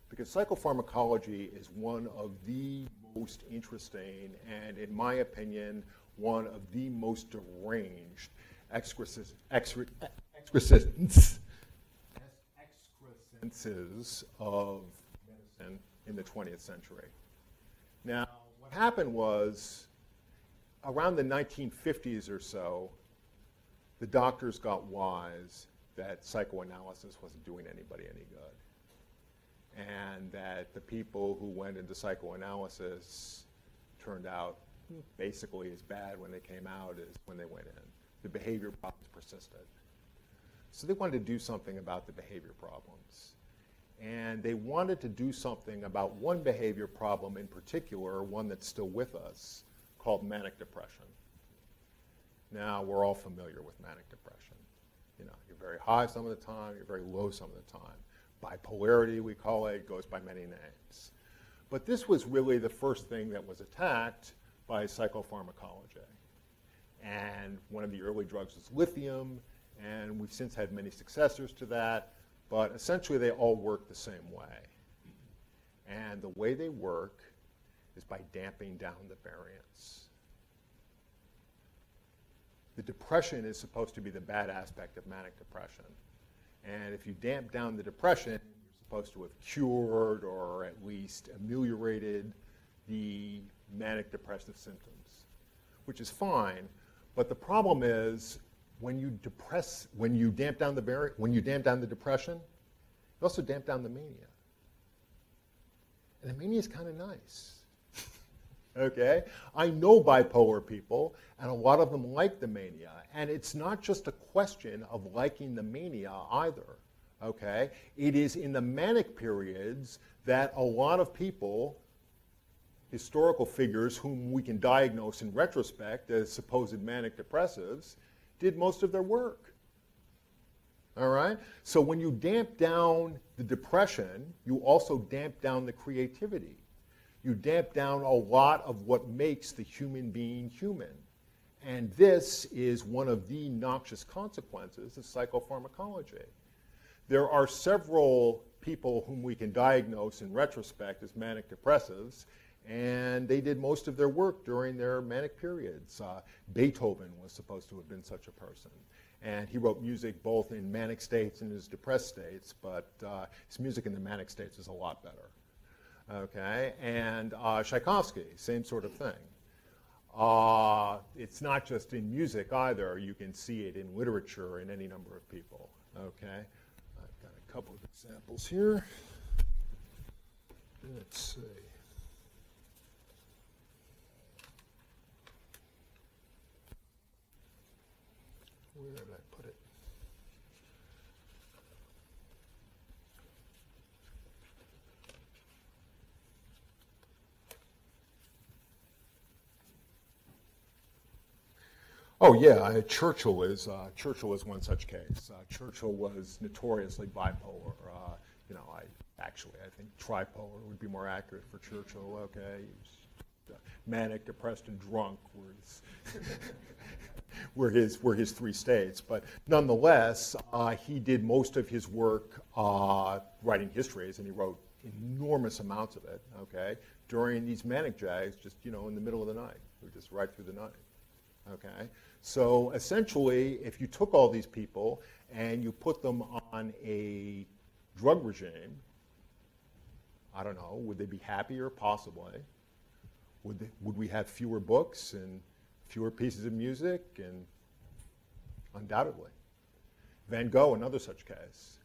because psychopharmacology is one of the most interesting and, in my opinion, one of the most deranged excrescences of medicine in the 20th century. Now, what happened was, around the 1950s or so, the doctors got wise that psychoanalysis wasn't doing anybody any good, and that the people who went into psychoanalysis turned out basically as bad when they came out as when they went in. The behavior problems persisted. So they wanted to do something about the behavior problems. And they wanted to do something about one behavior problem in particular, one that's still with us, called manic depression. Now, we're all familiar with manic depression. You know, you're very high some of the time, you're very low some of the time. Bipolarity, we call it, goes by many names. But this was really the first thing that was attacked by psychopharmacology. And one of the early drugs was lithium, and we've since had many successors to that, but essentially they all work the same way. And the way they work is by damping down the variance. The depression is supposed to be the bad aspect of manic depression. And if you damp down the depression, you're supposed to have cured or at least ameliorated the manic depressive symptoms, which is fine. But the problem is when you damp down the depression, you also damp down the mania. And the mania is kind of nice. Okay? I know bipolar people, and a lot of them like the mania. And it's not just a question of liking the mania either. Okay? It is in the manic periods that a lot of people, historical figures whom we can diagnose in retrospect as supposed manic depressives, did most of their work. All right? So when you damp down the depression, you also damp down the creativity. You damp down a lot of what makes the human being human. And this is one of the noxious consequences of psychopharmacology. There are several people whom we can diagnose in retrospect as manic depressives, and they did most of their work during their manic periods. Beethoven was supposed to have been such a person. And he wrote music both in manic states and his depressed states, but his music in the manic states is a lot better. Okay, and Tchaikovsky, same sort of thing. It's not just in music either. You can see it in literature in any number of people. Okay, I've got a couple of examples here. Let's see. Where did I put it? Oh yeah, Churchill is one such case. Churchill was notoriously bipolar. I think tripolar would be more accurate for Churchill. Okay, he was manic, depressed, and drunk were his three states. But nonetheless, he did most of his work writing histories, and he wrote enormous amounts of it. Okay, during these manic jags, just in the middle of the night, or just right through the night. Okay, so essentially, if you took all these people and you put them on a drug regime, I don't know, would they be happier? Possibly. Would we have fewer books and fewer pieces of music? And undoubtedly. Van Gogh, another such case.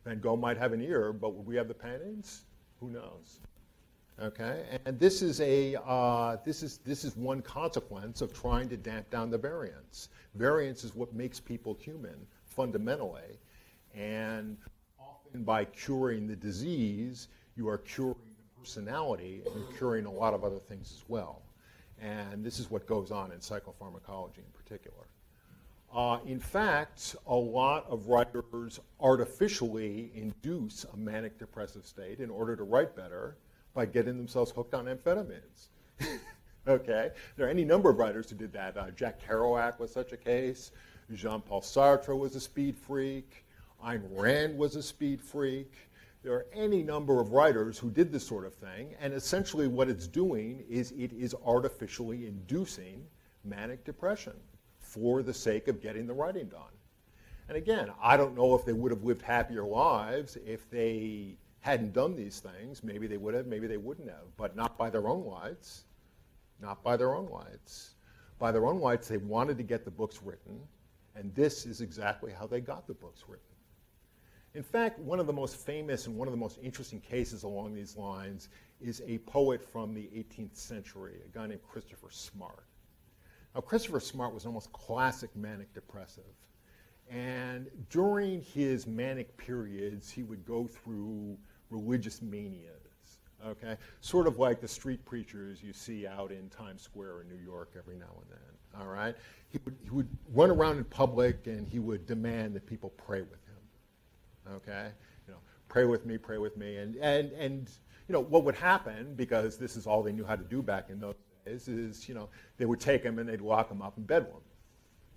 Van Gogh might have an ear, but would we have the paintings? Who knows? Okay, and this is one consequence of trying to damp down the variance. Variance is what makes people human, fundamentally, and often by curing the disease, you are curing the personality and curing a lot of other things as well. And this is what goes on in psychopharmacology in particular. In fact, a lot of writers artificially induce a manic depressive state in order to write better, by getting themselves hooked on amphetamines. Okay, there are any number of writers who did that. Jack Kerouac was such a case. Jean-Paul Sartre was a speed freak. Ayn Rand was a speed freak. There are any number of writers who did this sort of thing, and essentially what it's doing is it is artificially inducing manic depression for the sake of getting the writing done. And again, I don't know if they would have lived happier lives if they hadn't done these things. Maybe they would have, maybe they wouldn't have, but not by their own lights. Not by their own lights. By their own lights, they wanted to get the books written, and this is exactly how they got the books written. In fact, one of the most famous and one of the most interesting cases along these lines is a poet from the 18th century, a guy named Christopher Smart. Now, Christopher Smart was an almost classic manic depressive. And during his manic periods, he would go through religious manias, okay? Sort of like the street preachers you see out in Times Square in New York every now and then, all right? He would run around in public and he would demand that people pray with him, okay? Pray with me, pray with me. And what would happen, because this is all they knew how to do back in those days, is, they would take him and they'd lock him up in Bedlam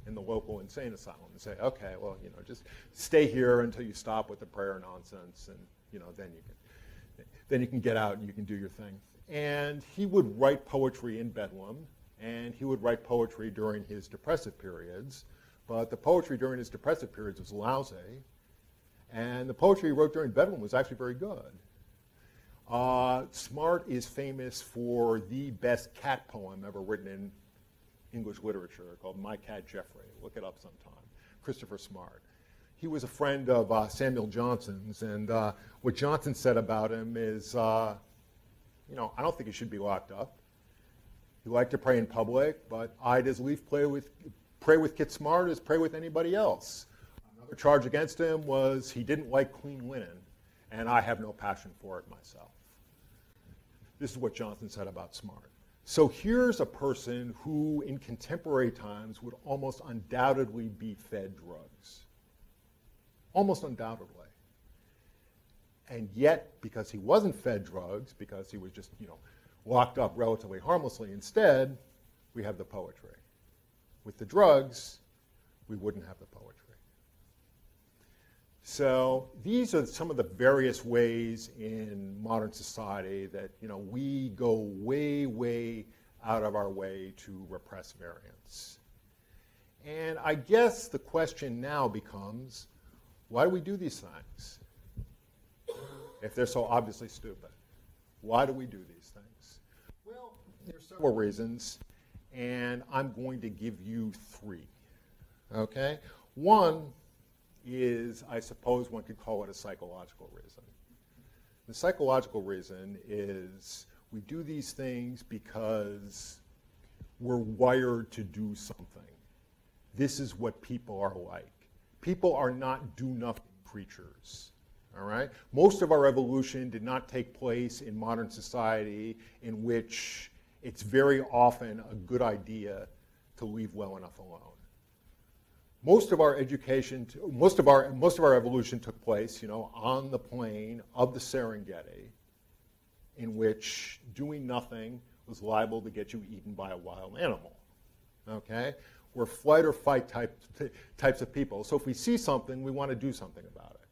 in the local insane asylum and say, okay, well, just stay here until you stop with the prayer nonsense, and then you can get out and you can do your thing. And he would write poetry in Bedlam, and he would write poetry during his depressive periods, but the poetry during his depressive periods was lousy, and the poetry he wrote during Bedlam was actually very good. Smart is famous for the best cat poem ever written in English literature, called My Cat Jeffrey. Look it up sometime. Christopher Smart. He was a friend of Samuel Johnson's, and what Johnson said about him is, I don't think he should be locked up. He liked to pray in public, but I'd as lief pray with Kit Smart as pray with anybody else. Another charge against him was he didn't like clean linen, and I have no passion for it myself. This is what Johnson said about Smart. So here's a person who, in contemporary times, would almost undoubtedly be fed drugs. Almost undoubtedly. And yet, because he wasn't fed drugs, because he was just, locked up relatively harmlessly, instead, we have the poetry. With the drugs, we wouldn't have the poetry. So these are some of the various ways in modern society that we go way, way out of our way to repress variance. And I guess the question now becomes, why do we do these things? If they're so obviously stupid, why do we do these things? Well, there are several reasons. and I'm going to give you three. Okay? One is, I suppose one could call it a psychological reason. The psychological reason is we do these things because we're wired to do something. This is what people are like. People are not do-nothing creatures. All right? Most of our evolution did not take place in modern society in which it's very often a good idea to leave well enough alone. Most of our education, most of our evolution took place, on the plain of the Serengeti, in which doing nothing was liable to get you eaten by a wild animal. Okay? We're flight or fight types of people. So if we see something, we want to do something about it.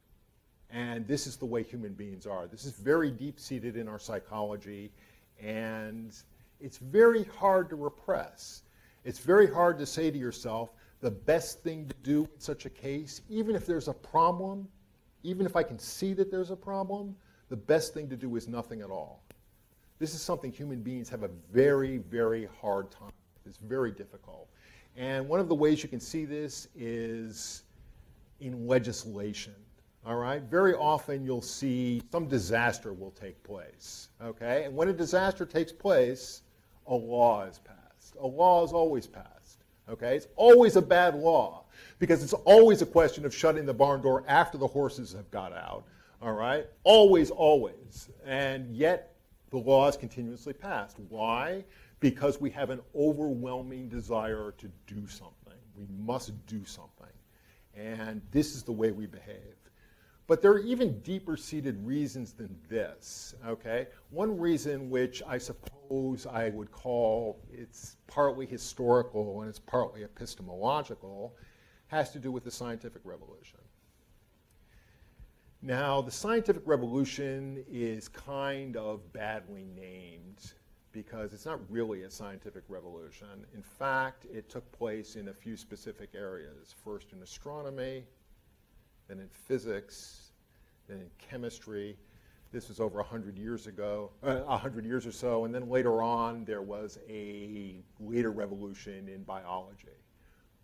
And this is the way human beings are. This is very deep-seated in our psychology, and it's very hard to repress. It's very hard to say to yourself, the best thing to do in such a case, even if there's a problem, even if I can see that there's a problem, the best thing to do is nothing at all. This is something human beings have a very, very hard time with. It's very difficult. And one of the ways you can see this is in legislation. All right? Very often you'll see some disaster will take place. Okay? And when a disaster takes place, a law is passed. A law is always passed. Okay? It's always a bad law because it's always a question of shutting the barn door after the horses have got out. All right? Always, always. And yet the law is continuously passed. Why? Because we have an overwhelming desire to do something. We must do something. And this is the way we behave. But there are even deeper-seated reasons than this, okay? One reason which I suppose I would call it's partly historical and it's partly epistemological has to do with the scientific revolution. Now, the scientific revolution is kind of badly named because it's not really a scientific revolution. In fact, it took place in a few specific areas. First in astronomy, then in physics, then in chemistry. This was over 100 years ago, 100 years or so, and then later on there was a later revolution in biology.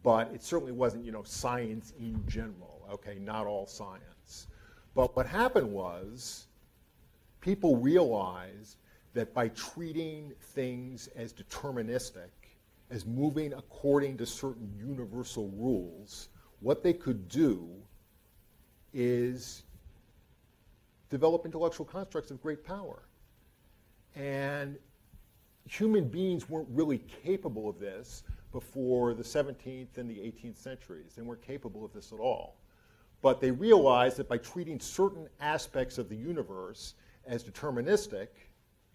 But it certainly wasn't, science in general, okay, not all science. But what happened was people realized that by treating things as deterministic, as moving according to certain universal rules, what they could do is develop intellectual constructs of great power. And human beings weren't really capable of this before the 17th and the 18th centuries. They weren't capable of this at all. But they realized that by treating certain aspects of the universe as deterministic,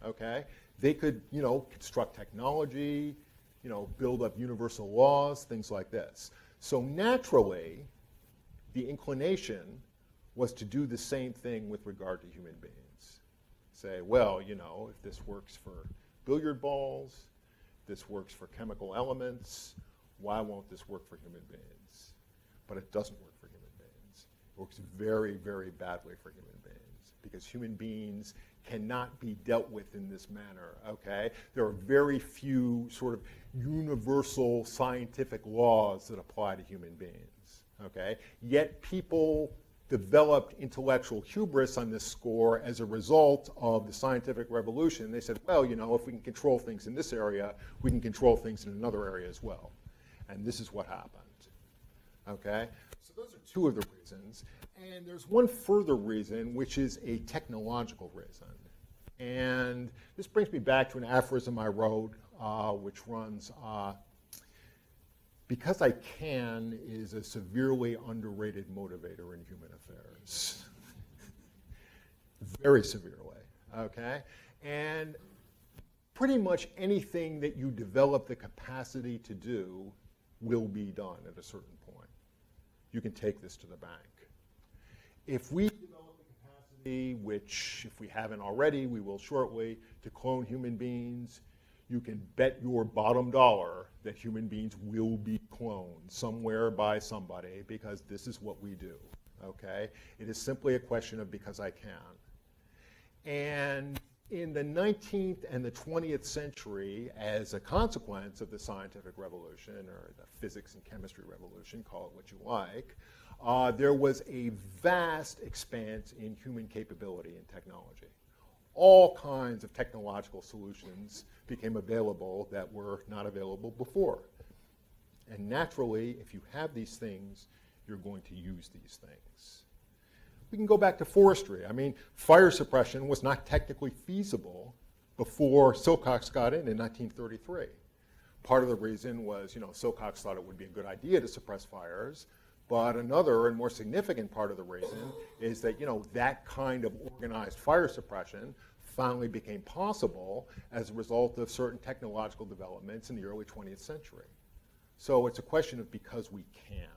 okay, they could, construct technology, build up universal laws, things like this. So naturally, the inclination was to do the same thing with regard to human beings. Say, well, if this works for billiard balls, this works for chemical elements, why won't this work for human beings? But it doesn't work for human beings. It works very, very badly for human beings because human beings cannot be dealt with in this manner, okay? There are very few sort of universal scientific laws that apply to human beings, okay? Yet people developed intellectual hubris on this score as a result of the scientific revolution. They said, well, if we can control things in this area, we can control things in another area as well. And this is what happened, okay? So those are two of the reasons. And there's one further reason, which is a technological reason. And this brings me back to an aphorism I wrote, which runs, because I can is a severely underrated motivator in human affairs. Very severely, okay? And pretty much anything that you develop the capacity to do will be done at a certain point. You can take this to the bank. If we develop the capacity, which if we haven't already, we will shortly, to clone human beings, you can bet your bottom dollar that human beings will be cloned somewhere by somebody because this is what we do, okay? It is simply a question of because I can. And in the 19th and the 20th century, as a consequence of the scientific revolution, or the physics and chemistry revolution, call it what you like, there was a vast expanse in human capability and technology. All kinds of technological solutions became available that were not available before. And naturally, if you have these things, you're going to use these things. We can go back to forestry. I mean, fire suppression was not technically feasible before Silcox got in 1933. Part of the reason was, Silcox thought it would be a good idea to suppress fires, but another and more significant part of the reason is that, that kind of organized fire suppression finally became possible as a result of certain technological developments in the early 20th century. So it's a question of because we can.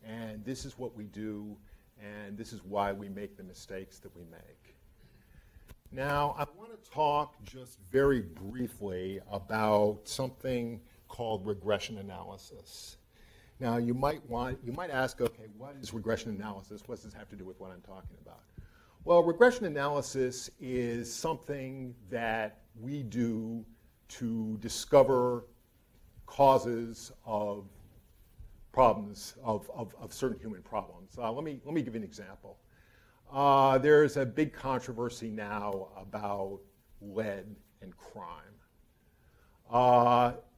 And this is what we do, and this is why we make the mistakes that we make. Now, I want to talk just very briefly about something called regression analysis. Now, you might ask, okay, what is regression analysis? What does this have to do with what I'm talking about? Well, regression analysis is something that we do to discover causes of problems, of certain human problems. Let me give you an example. There's a big controversy now about lead and crime.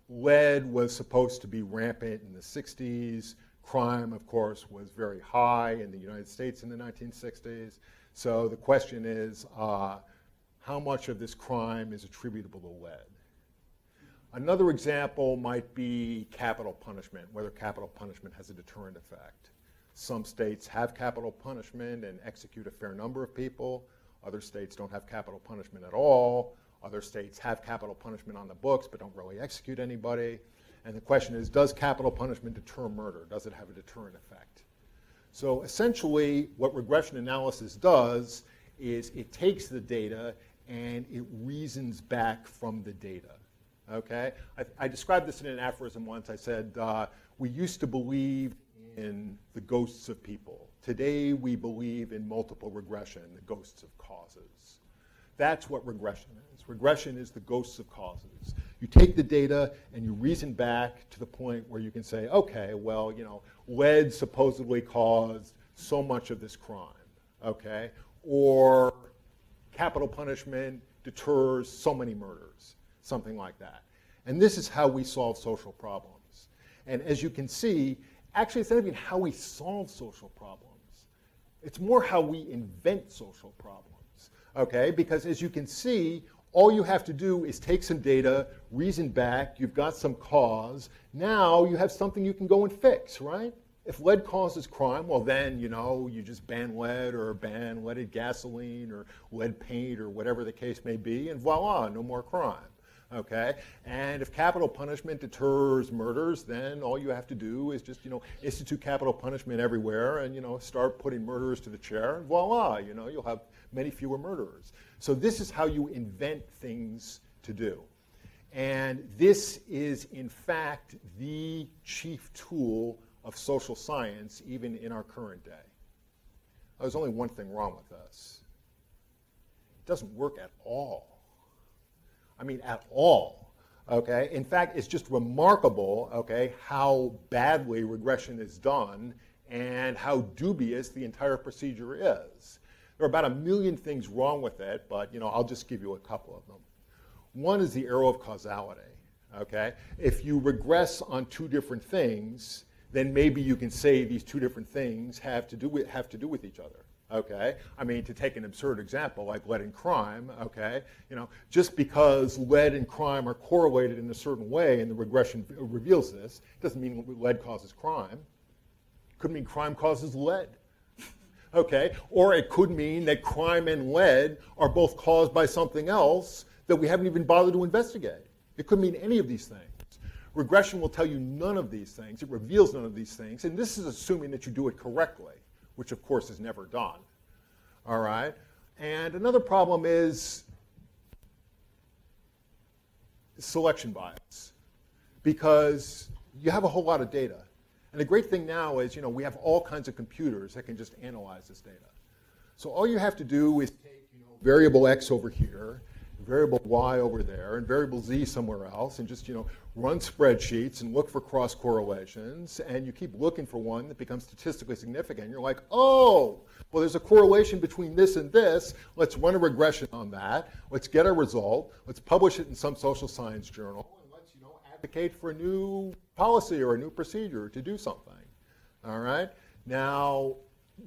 Lead was supposed to be rampant in the 60s. Crime, of course, was very high in the United States in the 1960s. So the question is, how much of this crime is attributable to lead? Another example might be capital punishment, whether capital punishment has a deterrent effect. Some states have capital punishment and execute a fair number of people. Other states don't have capital punishment at all. Other states have capital punishment on the books but don't really execute anybody. And the question is, does capital punishment deter murder? Does it have a deterrent effect? So essentially, what regression analysis does is it takes the data and it reasons back from the data. Okay? I described this in an aphorism once. I said, we used to believe in the ghosts of people. Today, we believe in multiple regression, the ghosts of causes. That's what regression is. Regression is the ghosts of causes. You take the data and you reason back to the point where you can say, okay, well, lead supposedly caused so much of this crime, okay? Or capital punishment deters so many murders, something like that. And this is how we solve social problems. And as you can see, actually it's not even how we solve social problems. It's more how we invent social problems, okay? Because as you can see, all you have to do is take some data, reason back, you've got some cause. Now you have something you can go and fix, right? If lead causes crime, well then, you just ban lead or ban leaded gasoline or lead paint or whatever the case may be, and voila, no more crime, okay? And if capital punishment deters murders, then all you have to do is just, institute capital punishment everywhere and, start putting murderers to the chair, and voila, you'll have many fewer murderers. So this is how you invent things to do. And this is, in fact, the chief tool of social science, even in our current day. There's only one thing wrong with this. It doesn't work at all. I mean, at all. Okay? In fact, it's just remarkable, okay, how badly regression is done and how dubious the entire procedure is. There are about 1 million things wrong with it, but I'll just give you a couple of them. One is the error of causality. Okay? If you regress on two different things, then maybe you can say these two different things have to do with each other. Okay? I mean, to take an absurd example like lead and crime, okay, just because lead and crime are correlated in a certain way and the regression reveals this, doesn't mean lead causes crime. It could mean crime causes lead. Okay? Or it could mean that crime and lead are both caused by something else that we haven't even bothered to investigate. It could mean any of these things. Regression will tell you none of these things. It reveals none of these things. And this is assuming that you do it correctly, which of course is never done. All right? And another problem is selection bias, because you have a whole lot of data. And the great thing now is, we have all kinds of computers that can just analyze this data. So all you have to do is take, variable x over here, variable y over there, and variable z somewhere else, and just, run spreadsheets and look for cross correlations, and you keep looking for one that becomes statistically significant. You're like, oh, well, there's a correlation between this and this. Let's run a regression on that. Let's get a result. Let's publish it in some social science journal, and let's, advocate for a new policy or a new procedure to do something. All right? Now,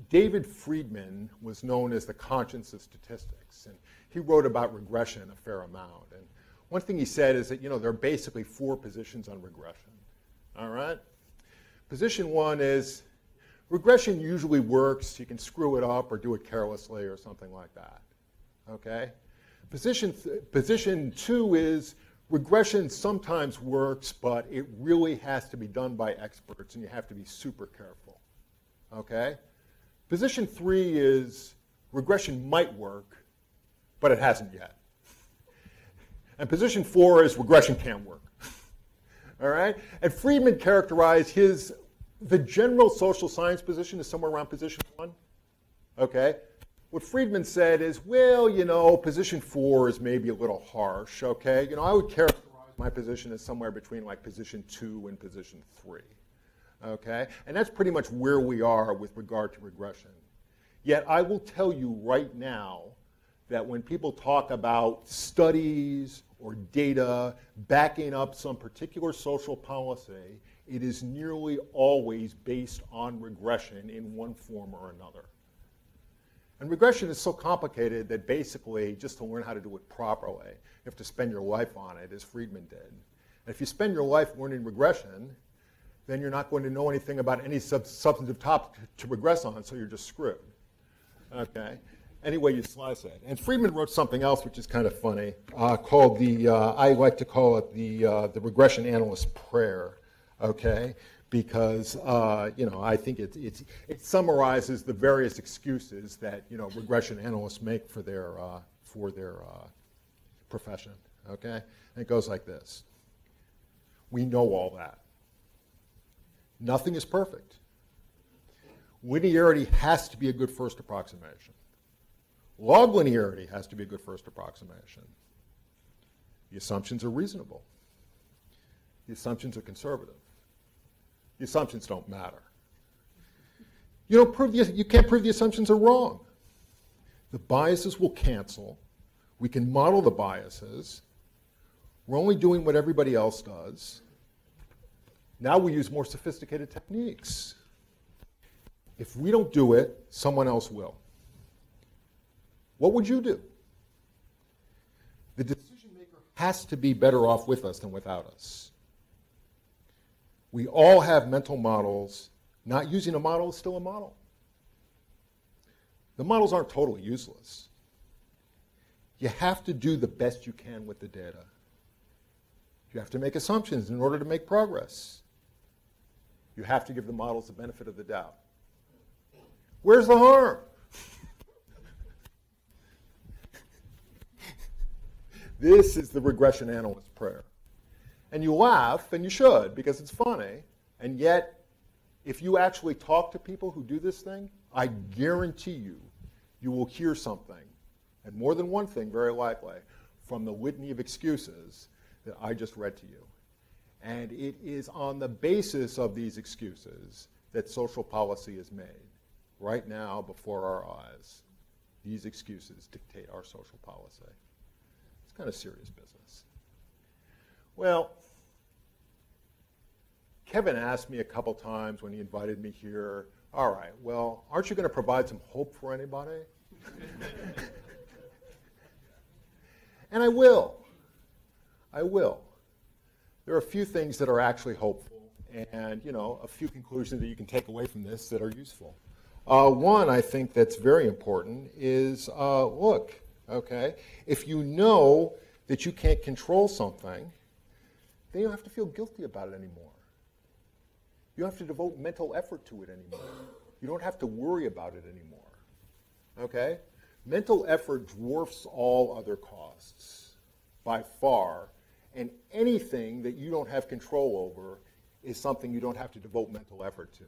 David Friedman was known as the conscience of statistics, and he wrote about regression a fair amount. And one thing he said is that, there are basically 4 positions on regression. All right? Position 1 is regression usually works. You can screw it up or do it carelessly or something like that. Okay? Position 2 is regression sometimes works, but it really has to be done by experts, and you have to be super careful. Okay? Position 3 is regression might work, but it hasn't yet. And position 4 is regression can't work. All right? And Friedman characterized the general social science position is somewhere around position 1. Okay? What Friedman said is, well, position 4 is maybe a little harsh. Okay? I would characterize my position as somewhere between like position 2 and position 3. Okay? And that's pretty much where we are with regard to regression. Yet I will tell you right now that when people talk about studies or data backing up some particular social policy, it is nearly always based on regression in one form or another. And regression is so complicated that basically, just to learn how to do it properly, you have to spend your life on it, as Friedman did. And if you spend your life learning regression, then you're not going to know anything about any substantive topic to regress on, so you're just screwed. Okay? Any way you slice it. And Friedman wrote something else which is kind of funny, called I like to call it the regression analyst prayer, okay? Because, I think it summarizes the various excuses that, regression analysts make for their profession, okay? And it goes like this. We know all that. Nothing is perfect. Linearity has to be a good first approximation. Log linearity has to be a good first approximation. The assumptions are reasonable. The assumptions are conservative. The assumptions don't matter. You can't prove the assumptions are wrong. The biases will cancel. We can model the biases. We're only doing what everybody else does. Now we use more sophisticated techniques. If we don't do it, someone else will. What would you do? The decision maker has to be better off with us than without us. We all have mental models. Not using a model is still a model. The models aren't totally useless. You have to do the best you can with the data. You have to make assumptions in order to make progress. You have to give the models the benefit of the doubt. Where's the harm? This is the regression analyst prayer. And you laugh, and you should, because it's funny. And yet, if you actually talk to people who do this thing, I guarantee you will hear something, and more than one thing, very likely, from the litany of excuses that I just read to you. And it is on the basis of these excuses that social policy is made. Right now, before our eyes, these excuses dictate our social policy. It's kind of serious business. Well, Kevin asked me a couple times when he invited me here, all right, well, aren't you going to provide some hope for anybody? And I will. I will. There are a few things that are actually hopeful and, a few conclusions that you can take away from this that are useful. One, I think that's very important is, look, okay, if you know that you can't control something, then you don't have to feel guilty about it anymore. You don't have to devote mental effort to it anymore. You don't have to worry about it anymore, okay? Mental effort dwarfs all other costs by far, and anything that you don't have control over is something you don't have to devote mental effort to.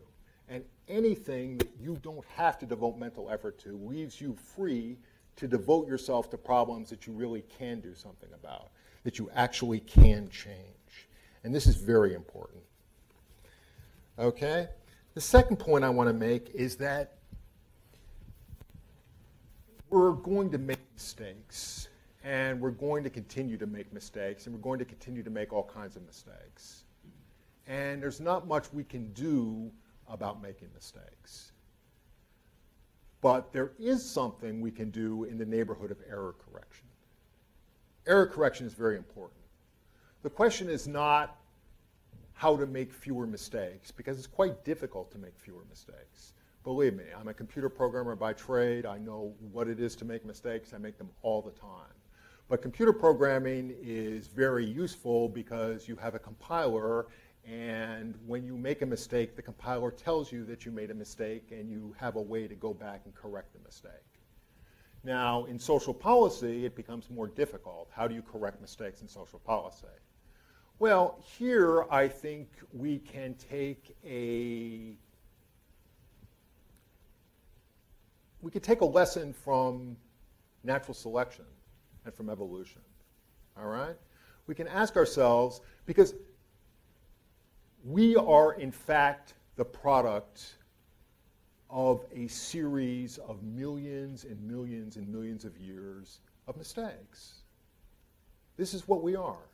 And anything that you don't have to devote mental effort to leaves you free to devote yourself to problems that you really can do something about, that you actually can change. And this is very important. Okay? The second point I want to make is that we're going to make mistakes, and we're going to continue to make mistakes, and we're going to continue to make all kinds of mistakes. And there's not much we can do about making mistakes. But there is something we can do in the neighborhood of error correction. Error correction is very important. The question is not how to make fewer mistakes, because it's quite difficult to make fewer mistakes. Believe me, I'm a computer programmer by trade. I know what it is to make mistakes. I make them all the time. But computer programming is very useful because you have a compiler, and when you make a mistake, the compiler tells you that you made a mistake, and you have a way to go back and correct the mistake. Now, in social policy, it becomes more difficult. How do you correct mistakes in social policy? Well, here I think we can take a lesson from natural selection and from evolution. All right? We can ask ourselves, because we are, in fact, the product of a series of millions and millions and millions of years of mistakes. This is what we are.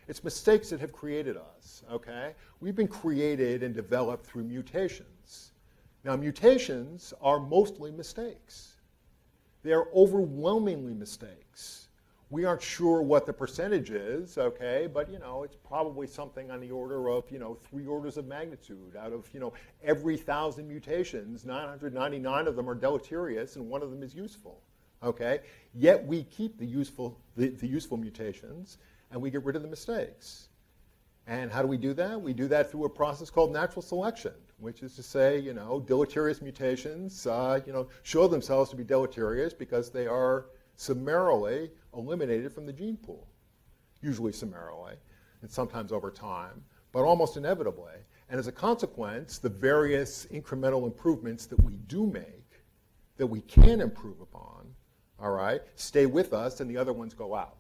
It's mistakes that have created us, okay? We've been created and developed through mutations. Now, mutations are mostly mistakes. They are overwhelmingly mistakes. We aren't sure what the percentage is, okay, but it's probably something on the order of 3 orders of magnitude. Out of every 1,000 mutations, 999 of them are deleterious, and 1 of them is useful, okay. Yet we keep the useful mutations, and we get rid of the mistakes. And how do we do that? We do that through a process called natural selection, which is to say, deleterious mutations, show themselves to be deleterious because they are summarily eliminated from the gene pool, usually summarily, and sometimes over time, but almost inevitably. And as a consequence, the various incremental improvements that we do make, that we can improve upon, all right, stay with us, and the other ones go out.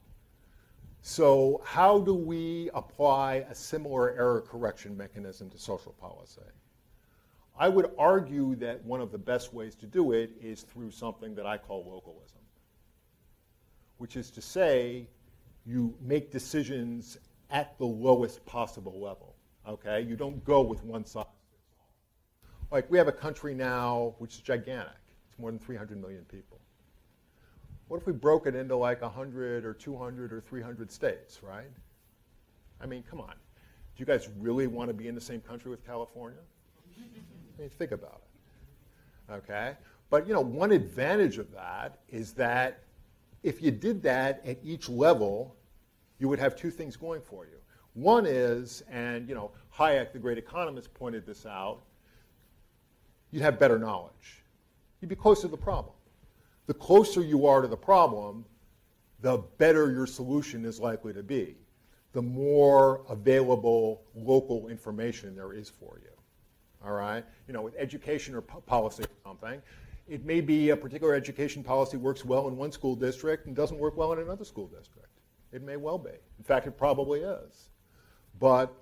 So how do we apply a similar error correction mechanism to social policy? I would argue that one of the best ways to do it is through something that I call localism, which is to say you make decisions at the lowest possible level, okay? You don't go with one size fits all. Like we have a country now which is gigantic. It's more than 300 million people. What if we broke it into like 100 or 200 or 300 states, right? I mean, come on. Do you guys really want to be in the same country with California? I mean, think about it, okay? But, one advantage of that is that if you did that at each level, you would have 2 things going for you. One is, and, Hayek, the great economist, pointed this out, you'd have better knowledge. You'd be closer to the problem. The closer you are to the problem, the better your solution is likely to be, the more available local information there is for you. All right? With education or policy or something, it may be a particular education policy works well in one school district and doesn't work well in another school district. It may well be. In fact, it probably is. But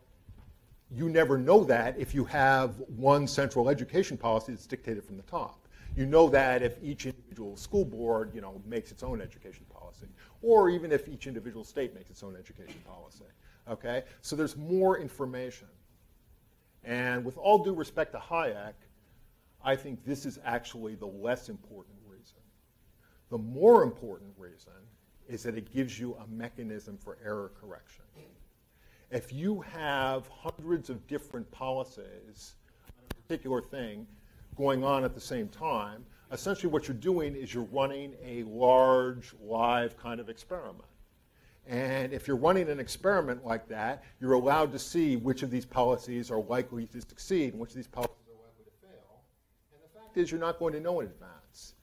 you never know that if you have one central education policy that's dictated from the top. You know that if each individual school board, makes its own education policy, or even if each individual state makes its own education policy. Okay? So there's more information. And with all due respect to Hayek, I think this is actually the less important reason. The more important reason is that it gives you a mechanism for error correction. If you have hundreds of different policies on a particular thing going on at the same time, essentially what you're doing is you're running a large, live kind of experiment. And if you're running an experiment like that, you're allowed to see which of these policies are likely to succeed and which of these policies are likely to fail. And the fact is you're not going to know in advance.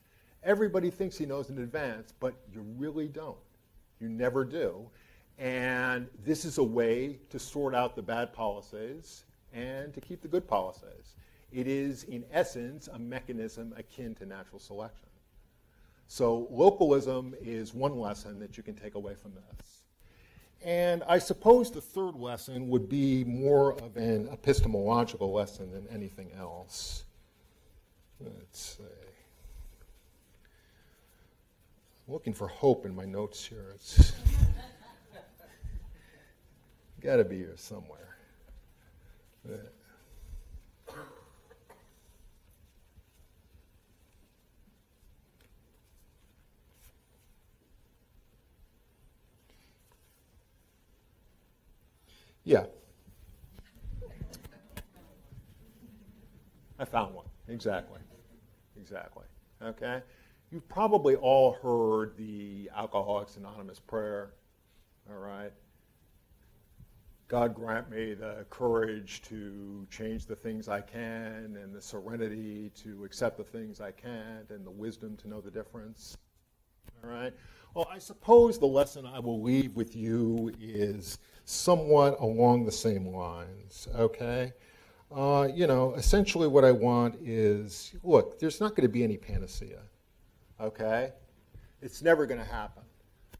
Everybody thinks he knows in advance, but you really don't. You never do. And this is a way to sort out the bad policies and to keep the good policies. It is, in essence, a mechanism akin to natural selection. So localism is one lesson that you can take away from this. And I suppose the third lesson would be more of an epistemological lesson than anything else. Let's see. I'm looking for hope in my notes here. It's got to be here somewhere. Yeah. I found one. Exactly. Exactly. Okay? You've probably all heard the Alcoholics Anonymous prayer. All right? God grant me the courage to change the things I can, and the serenity to accept the things I can't, and the wisdom to know the difference. All right? Well, I suppose the lesson I will leave with you is somewhat along the same lines, okay? Essentially what I want is, look, there's not going to be any panacea, okay? It's never going to happen.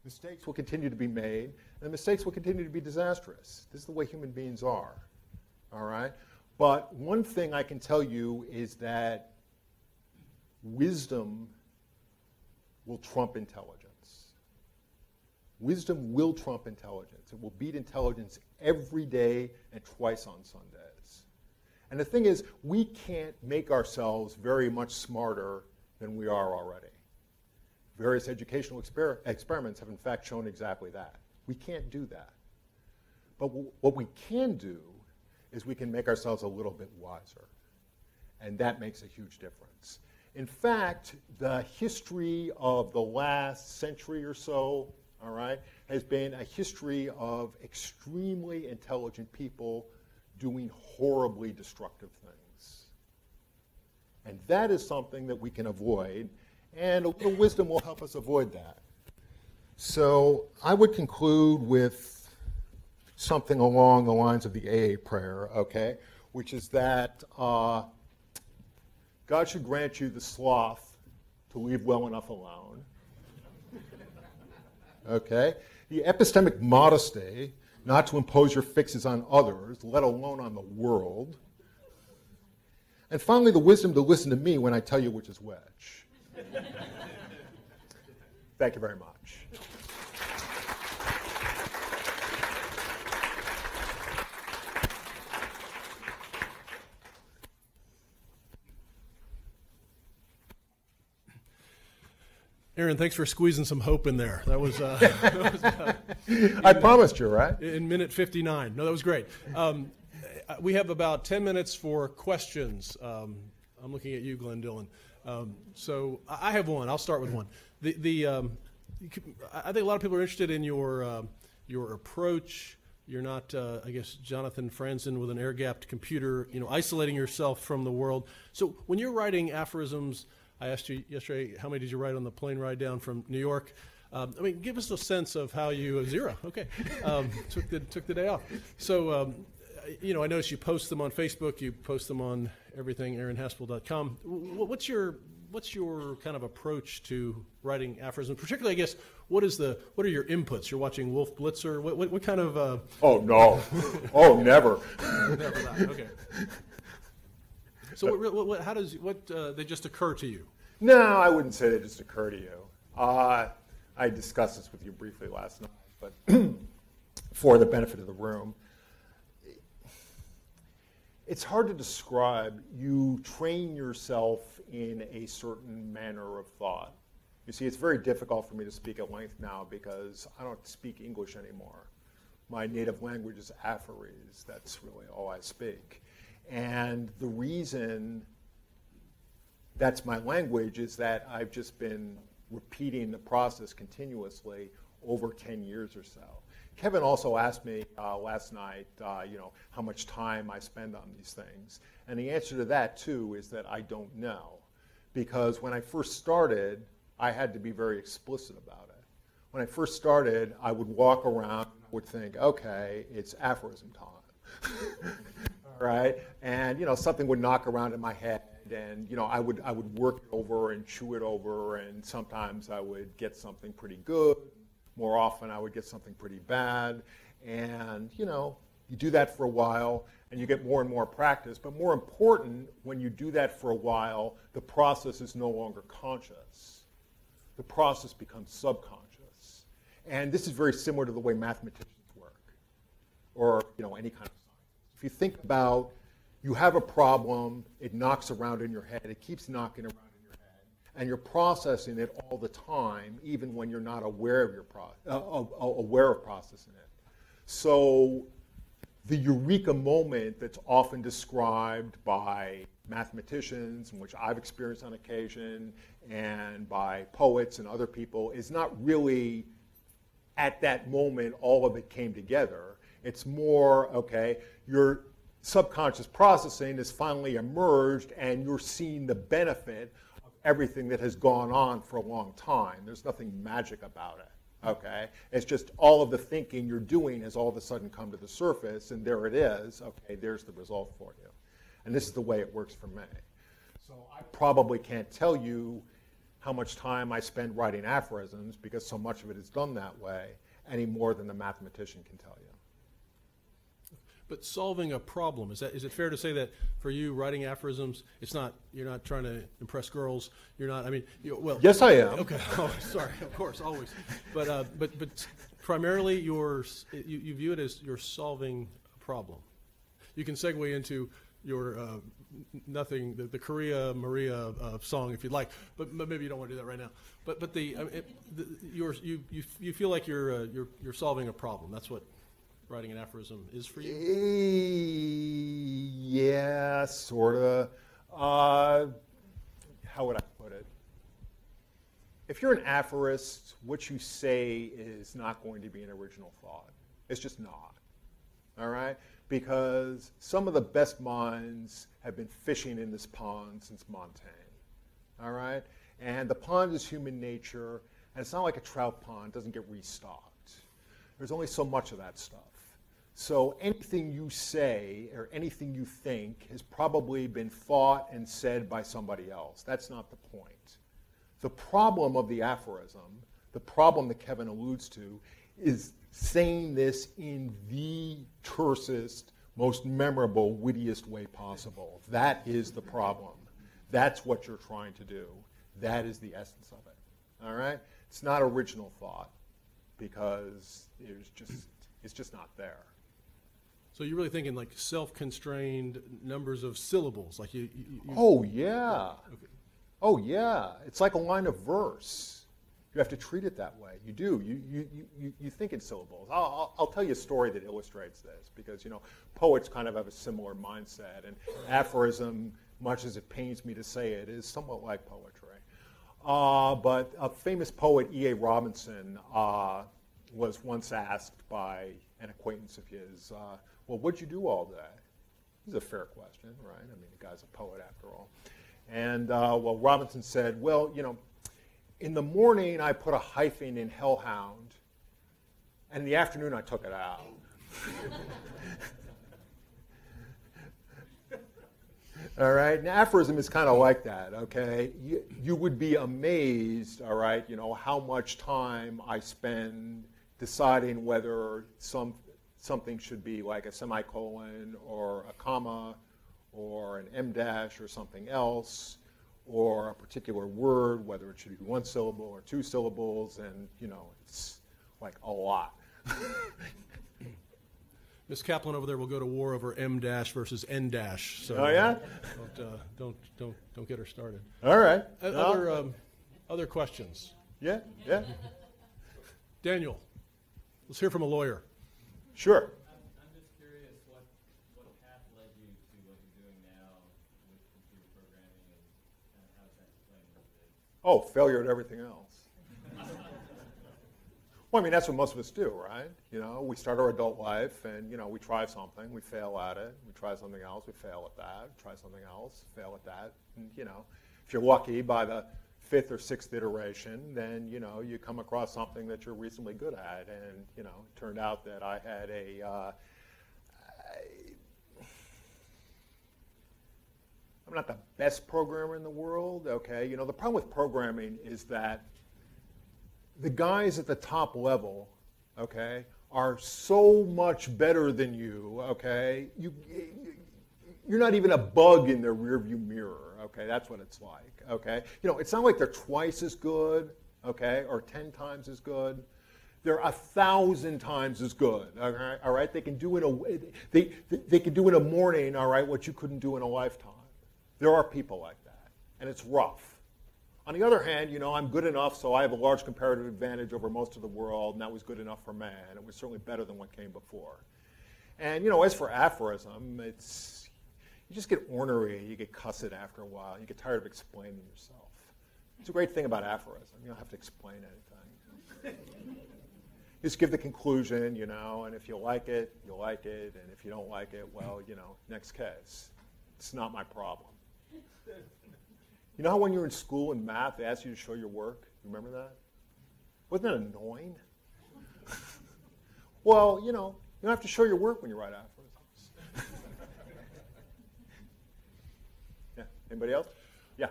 Mistakes will continue to be made, and mistakes will continue to be disastrous. This is the way human beings are, all right? But one thing I can tell you is that wisdom will trump intelligence. Wisdom will trump intelligence. It will beat intelligence every day and twice on Sundays. And the thing is, we can't make ourselves very much smarter than we are already. Various educational experiments have in fact shown exactly that. We can't do that. But what we can do is we can make ourselves a little bit wiser. And that makes a huge difference. In fact, the history of the last century or so, all right, has been a history of extremely intelligent people doing horribly destructive things. And that is something that we can avoid, and a little wisdom will help us avoid that. So I would conclude with something along the lines of the AA prayer, okay, which is that God should grant you the sloth to leave well enough alone. Okay? The epistemic modesty not to impose your fixes on others, let alone on the world. And finally, the wisdom to listen to me when I tell you which is which. Thank you very much. Aaron, thanks for squeezing some hope in there. That was, I promised you, right? In minute 59. No, that was great. We have about 10 minutes for questions. I'm looking at you, Glenn Dillon. So I have one. I'll start with one. I think a lot of people are interested in your approach. You're not, I guess, Jonathan Franzen with an air-gapped computer, isolating yourself from the world. So when you're writing aphorisms, I asked you yesterday, how many did you write on the plane ride down from New York? Give us a sense of how you, zero, okay, took the day off. So, I noticed you post them on Facebook, you post them on everything, aaronhaspel.com. What's your kind of approach to writing aphorisms? Particularly, I guess, what are your inputs? You're watching Wolf Blitzer. What kind of? Oh no! Oh, never. Never that. Okay. So they just occur to you? No, I wouldn't say they just occur to you. I discussed this with you briefly last night, but for the benefit of the room, it's hard to describe. You train yourself in a certain manner of thought. You see, it's very difficult for me to speak at length now because I don't speak English anymore. My native language is Afaris. That's really all I speak. And the reason that's my language is that I've just been repeating the process continuously over 10 years or so. Kevin also asked me last night, how much time I spend on these things. And the answer to that, too, is that I don't know. Because when I first started, I had to be very explicit about it. When I first started, I would walk around and would think, okay, it's aphorism time. Right? And, something would knock around in my head, and I would work it over and chew it over, and sometimes I would get something pretty good. More often I would get something pretty bad, and you do that for a while and you get more and more practice. But more important, when you do that for a while, the process is no longer conscious. The process becomes subconscious. And this is very similar to the way mathematicians work, or any kind of science. If you think about, you have a problem, it knocks around in your head, it keeps knocking around in your head, and you're processing it all the time, even when you're not aware of aware of processing it. So the eureka moment that's often described by mathematicians, and which I've experienced on occasion, and by poets and other people, is not really at that moment all of it came together. It's more, okay, your subconscious processing has finally emerged and you're seeing the benefit of everything that has gone on for a long time. There's nothing magic about it. Okay, it's just all of the thinking you're doing has all of a sudden come to the surface, and there it is. Okay, there's the result for you. And this is the way it works for me. So I probably can't tell you how much time I spend writing aphorisms, because so much of it is done that way, any more than the mathematician can tell you. But solving a problem, is it fair to say that for you, writing aphorisms, you're not trying to impress girls, you're not, well. Yes, I am. Okay, oh, sorry, of course, always. But primarily you view it as you're solving a problem. You can segue into your the Korea Maria song if you'd like, but maybe you don't want to do that right now. But you feel like you're solving a problem. That's what writing an aphorism is for you? Yeah, sort of. How would I put it? If you're an aphorist, what you say is not going to be an original thought. It's just not. All right? Because some of the best minds have been fishing in this pond since Montaigne. All right? And the pond is human nature, and it's not like a trout pond. It doesn't get restocked. There's only so much of that stuff. So anything you say or anything you think has probably been thought and said by somebody else. That's not the point. The problem of the aphorism, the problem that Kevin alludes to, is saying this in the tersest, most memorable, wittiest way possible. That is the problem. That's what you're trying to do. That is the essence of it. All right? It's not original thought, because it's just not there. So you're really thinking like self-constrained numbers of syllables, like you Oh yeah. Okay. Oh yeah. It's like a line of verse. You have to treat it that way. You do. You think in syllables. I'll tell you a story that illustrates this, because poets kind of have a similar mindset, and aphorism, much as it pains me to say it, is somewhat like poetry. But a famous poet, E.A. Robinson, was once asked by an acquaintance of his, well, what'd you do all day? This is a fair question, right? The guy's a poet after all. And, well, Robinson said, well, in the morning I put a hyphen in hellhound, and in the afternoon I took it out. All right? Now, aphorism is kind of like that, okay? You would be amazed, all right, how much time I spend deciding whether something should be like a semicolon or a comma or an em dash or something else, or a particular word, whether it should be one syllable or two syllables, and it's like a lot. Miss Kaplan over there will go to war over em dash versus n dash. So oh yeah. Don't get her started. All right. Other questions? Yeah. Yeah. Daniel, let's hear from a lawyer. Sure. I'm just curious what path led you to what you're doing now with computer programming, and how it's explained these days. Oh, failure at everything else. Well, that's what most of us do, right? We start our adult life, and we try something, we fail at it. We try something else, we fail at that. We try something else, fail at that. And if you're lucky, by the fifth or sixth iteration, then you come across something that you're reasonably good at. And it turned out that I had I'm not the best programmer in the world, okay? You know, the problem with programming is that the guys at the top level, okay, are so much better than you, okay? You're not even a bug in their rearview mirror, okay? That's what it's like, okay? You know, it's not like they're twice as good, okay, or 10 times as good. They're 1,000 times as good, okay? All right? They can do they can do in a morning, all right, what you couldn't do in a lifetime. There are people like that, and it's rough. On the other hand, you know, I'm good enough, so I have a large comparative advantage over most of the world, and that was good enough for man. It was certainly better than what came before. And, you know, as for aphorism, it's, you just get ornery, you get cussed after a while, you get tired of explaining yourself. It's a great thing about aphorism. You don't have to explain anything. Just give the conclusion, you know, and if you like it, you like it, and if you don't like it, well, you know, next case. It's not my problem. You know how when you were in school in math, they asked you to show your work? Remember that? Wasn't that annoying? Well, you know, you don't have to show your work when you write aphorisms. Yeah. Anybody else? Yeah.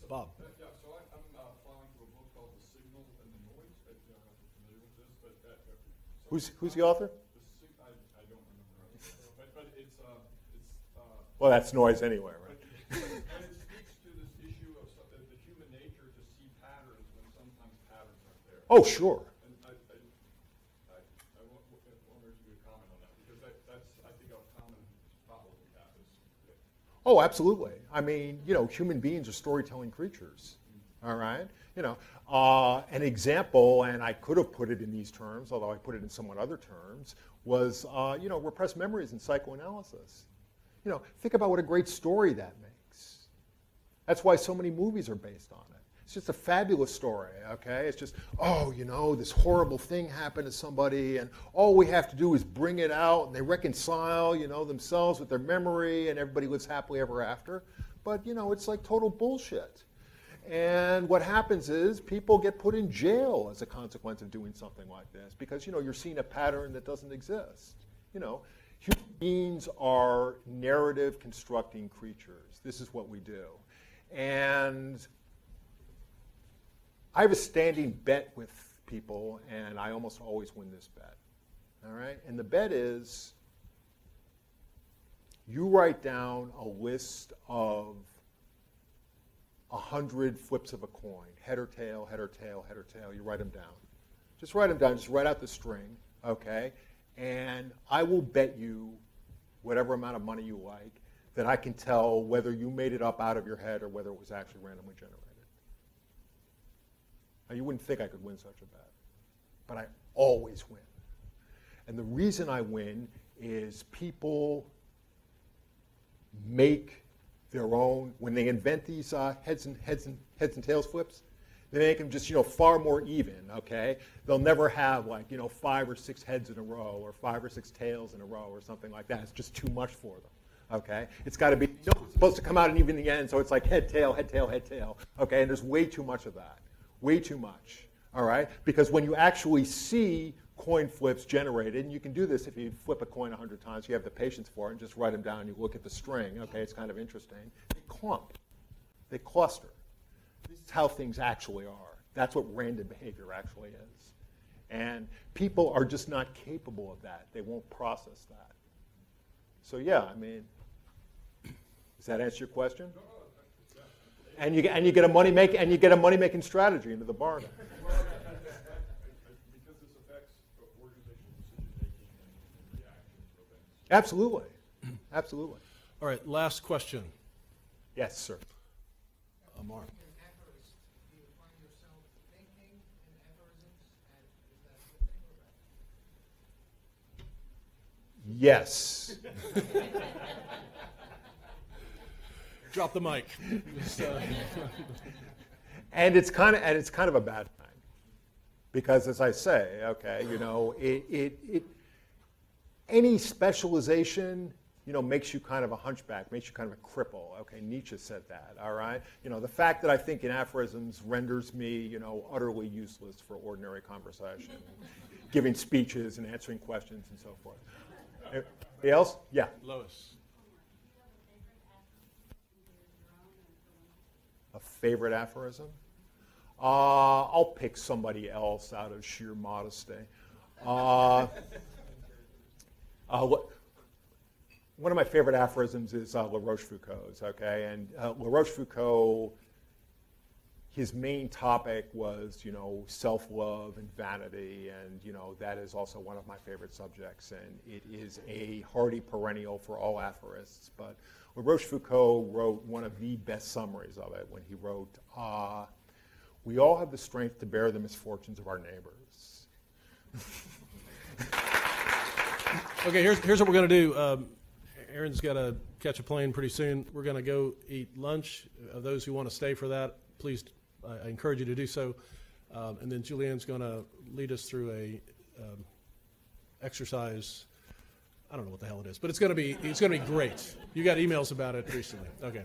Bob. Yeah, so I'm filing for a book called The Signal and the Noise. I don't know if you're familiar with this, but Who's the author? I don't remember, but it's Well, that's noise anyway, right? and it speaks to this issue of the human nature to see patterns when sometimes patterns aren't there. Oh, sure. And I wonder if you could comment on that, because that's I think a common problem we have is. Oh, absolutely. I mean, you know, human beings are storytelling creatures. All right? You know, an example, and I could have put it in these terms, although I put it in somewhat other terms, was, you know, repressed memories in psychoanalysis. You know, think about what a great story that makes. That's why so many movies are based on it. It's just a fabulous story, okay? It's just, oh, you know, this horrible thing happened to somebody, and all we have to do is bring it out, and they reconcile, you know, themselves with their memory, and everybody lives happily ever after. But, you know, it's like total bullshit. And what happens is people get put in jail as a consequence of doing something like this because, you know, you're seeing a pattern that doesn't exist. You know, human beings are narrative constructing creatures. This is what we do. And I have a standing bet with people, and I almost always win this bet. All right? And the bet is you write down a list of 100 flips of a coin, head or tail, head or tail, head or tail. You write them down. Just write them down. Just write out the string, okay? And I will bet you whatever amount of money you like that I can tell whether you made it up out of your head or whether it was actually randomly generated. Now, you wouldn't think I could win such a bet, but I always win. And the reason I win is people make their own, when they invent these heads and tails flips, they make them just, you know, far more even, okay? They'll never have like, you know, 5 or 6 heads in a row or 5 or 6 tails in a row or something like that. It's just too much for them, okay? It's got to be, you know, it's supposed to come out and even the end, so it's like head, tail, okay? And there's way too much of that, way too much, all right? Because when you actually see coin flips generated, and you can do this if you flip a coin 100 times, you have the patience for it, and just write them down, and you look at the string, okay, it's kind of interesting. They clump, they cluster. This is how things actually are. That's what random behavior actually is. And people are just not capable of that. They won't process that. So yeah, I mean, does that answer your question? And you get a money-making strategy into the bargain. Absolutely. Absolutely. All right, last question. Yes, sir. Amar. Do you find yourself thinking in aphorisms, and is that a good thing or bad? Yes. Drop the mic. Just, And it's kind of a bad thing. Because as I say, okay, you know, any specialization, you know, makes you kind of a hunchback, makes you kind of a cripple. Okay, Nietzsche said that, all right? You know, the fact that I think in aphorisms renders me, you know, utterly useless for ordinary conversation, giving speeches and answering questions and so forth. Anybody else? Yeah. Lois. A favorite aphorism? I'll pick somebody else out of sheer modesty. One of my favorite aphorisms is La Rochefoucauld's, okay? And La Rochefoucauld, his main topic was, self-love and vanity, and, that is also one of my favorite subjects, and it is a hardy perennial for all aphorists. But La Rochefoucauld wrote one of the best summaries of it when he wrote, we all have the strength to bear the misfortunes of our neighbors. Okay, here's what we're going to do. Aaron's got to catch a plane pretty soon. We're going to go eat lunch. Those who want to stay for that, please, I encourage you to do so. And then Julianne's going to lead us through a exercise. I don't know what the hell it is, but it's going to be great. You got emails about it recently. Okay.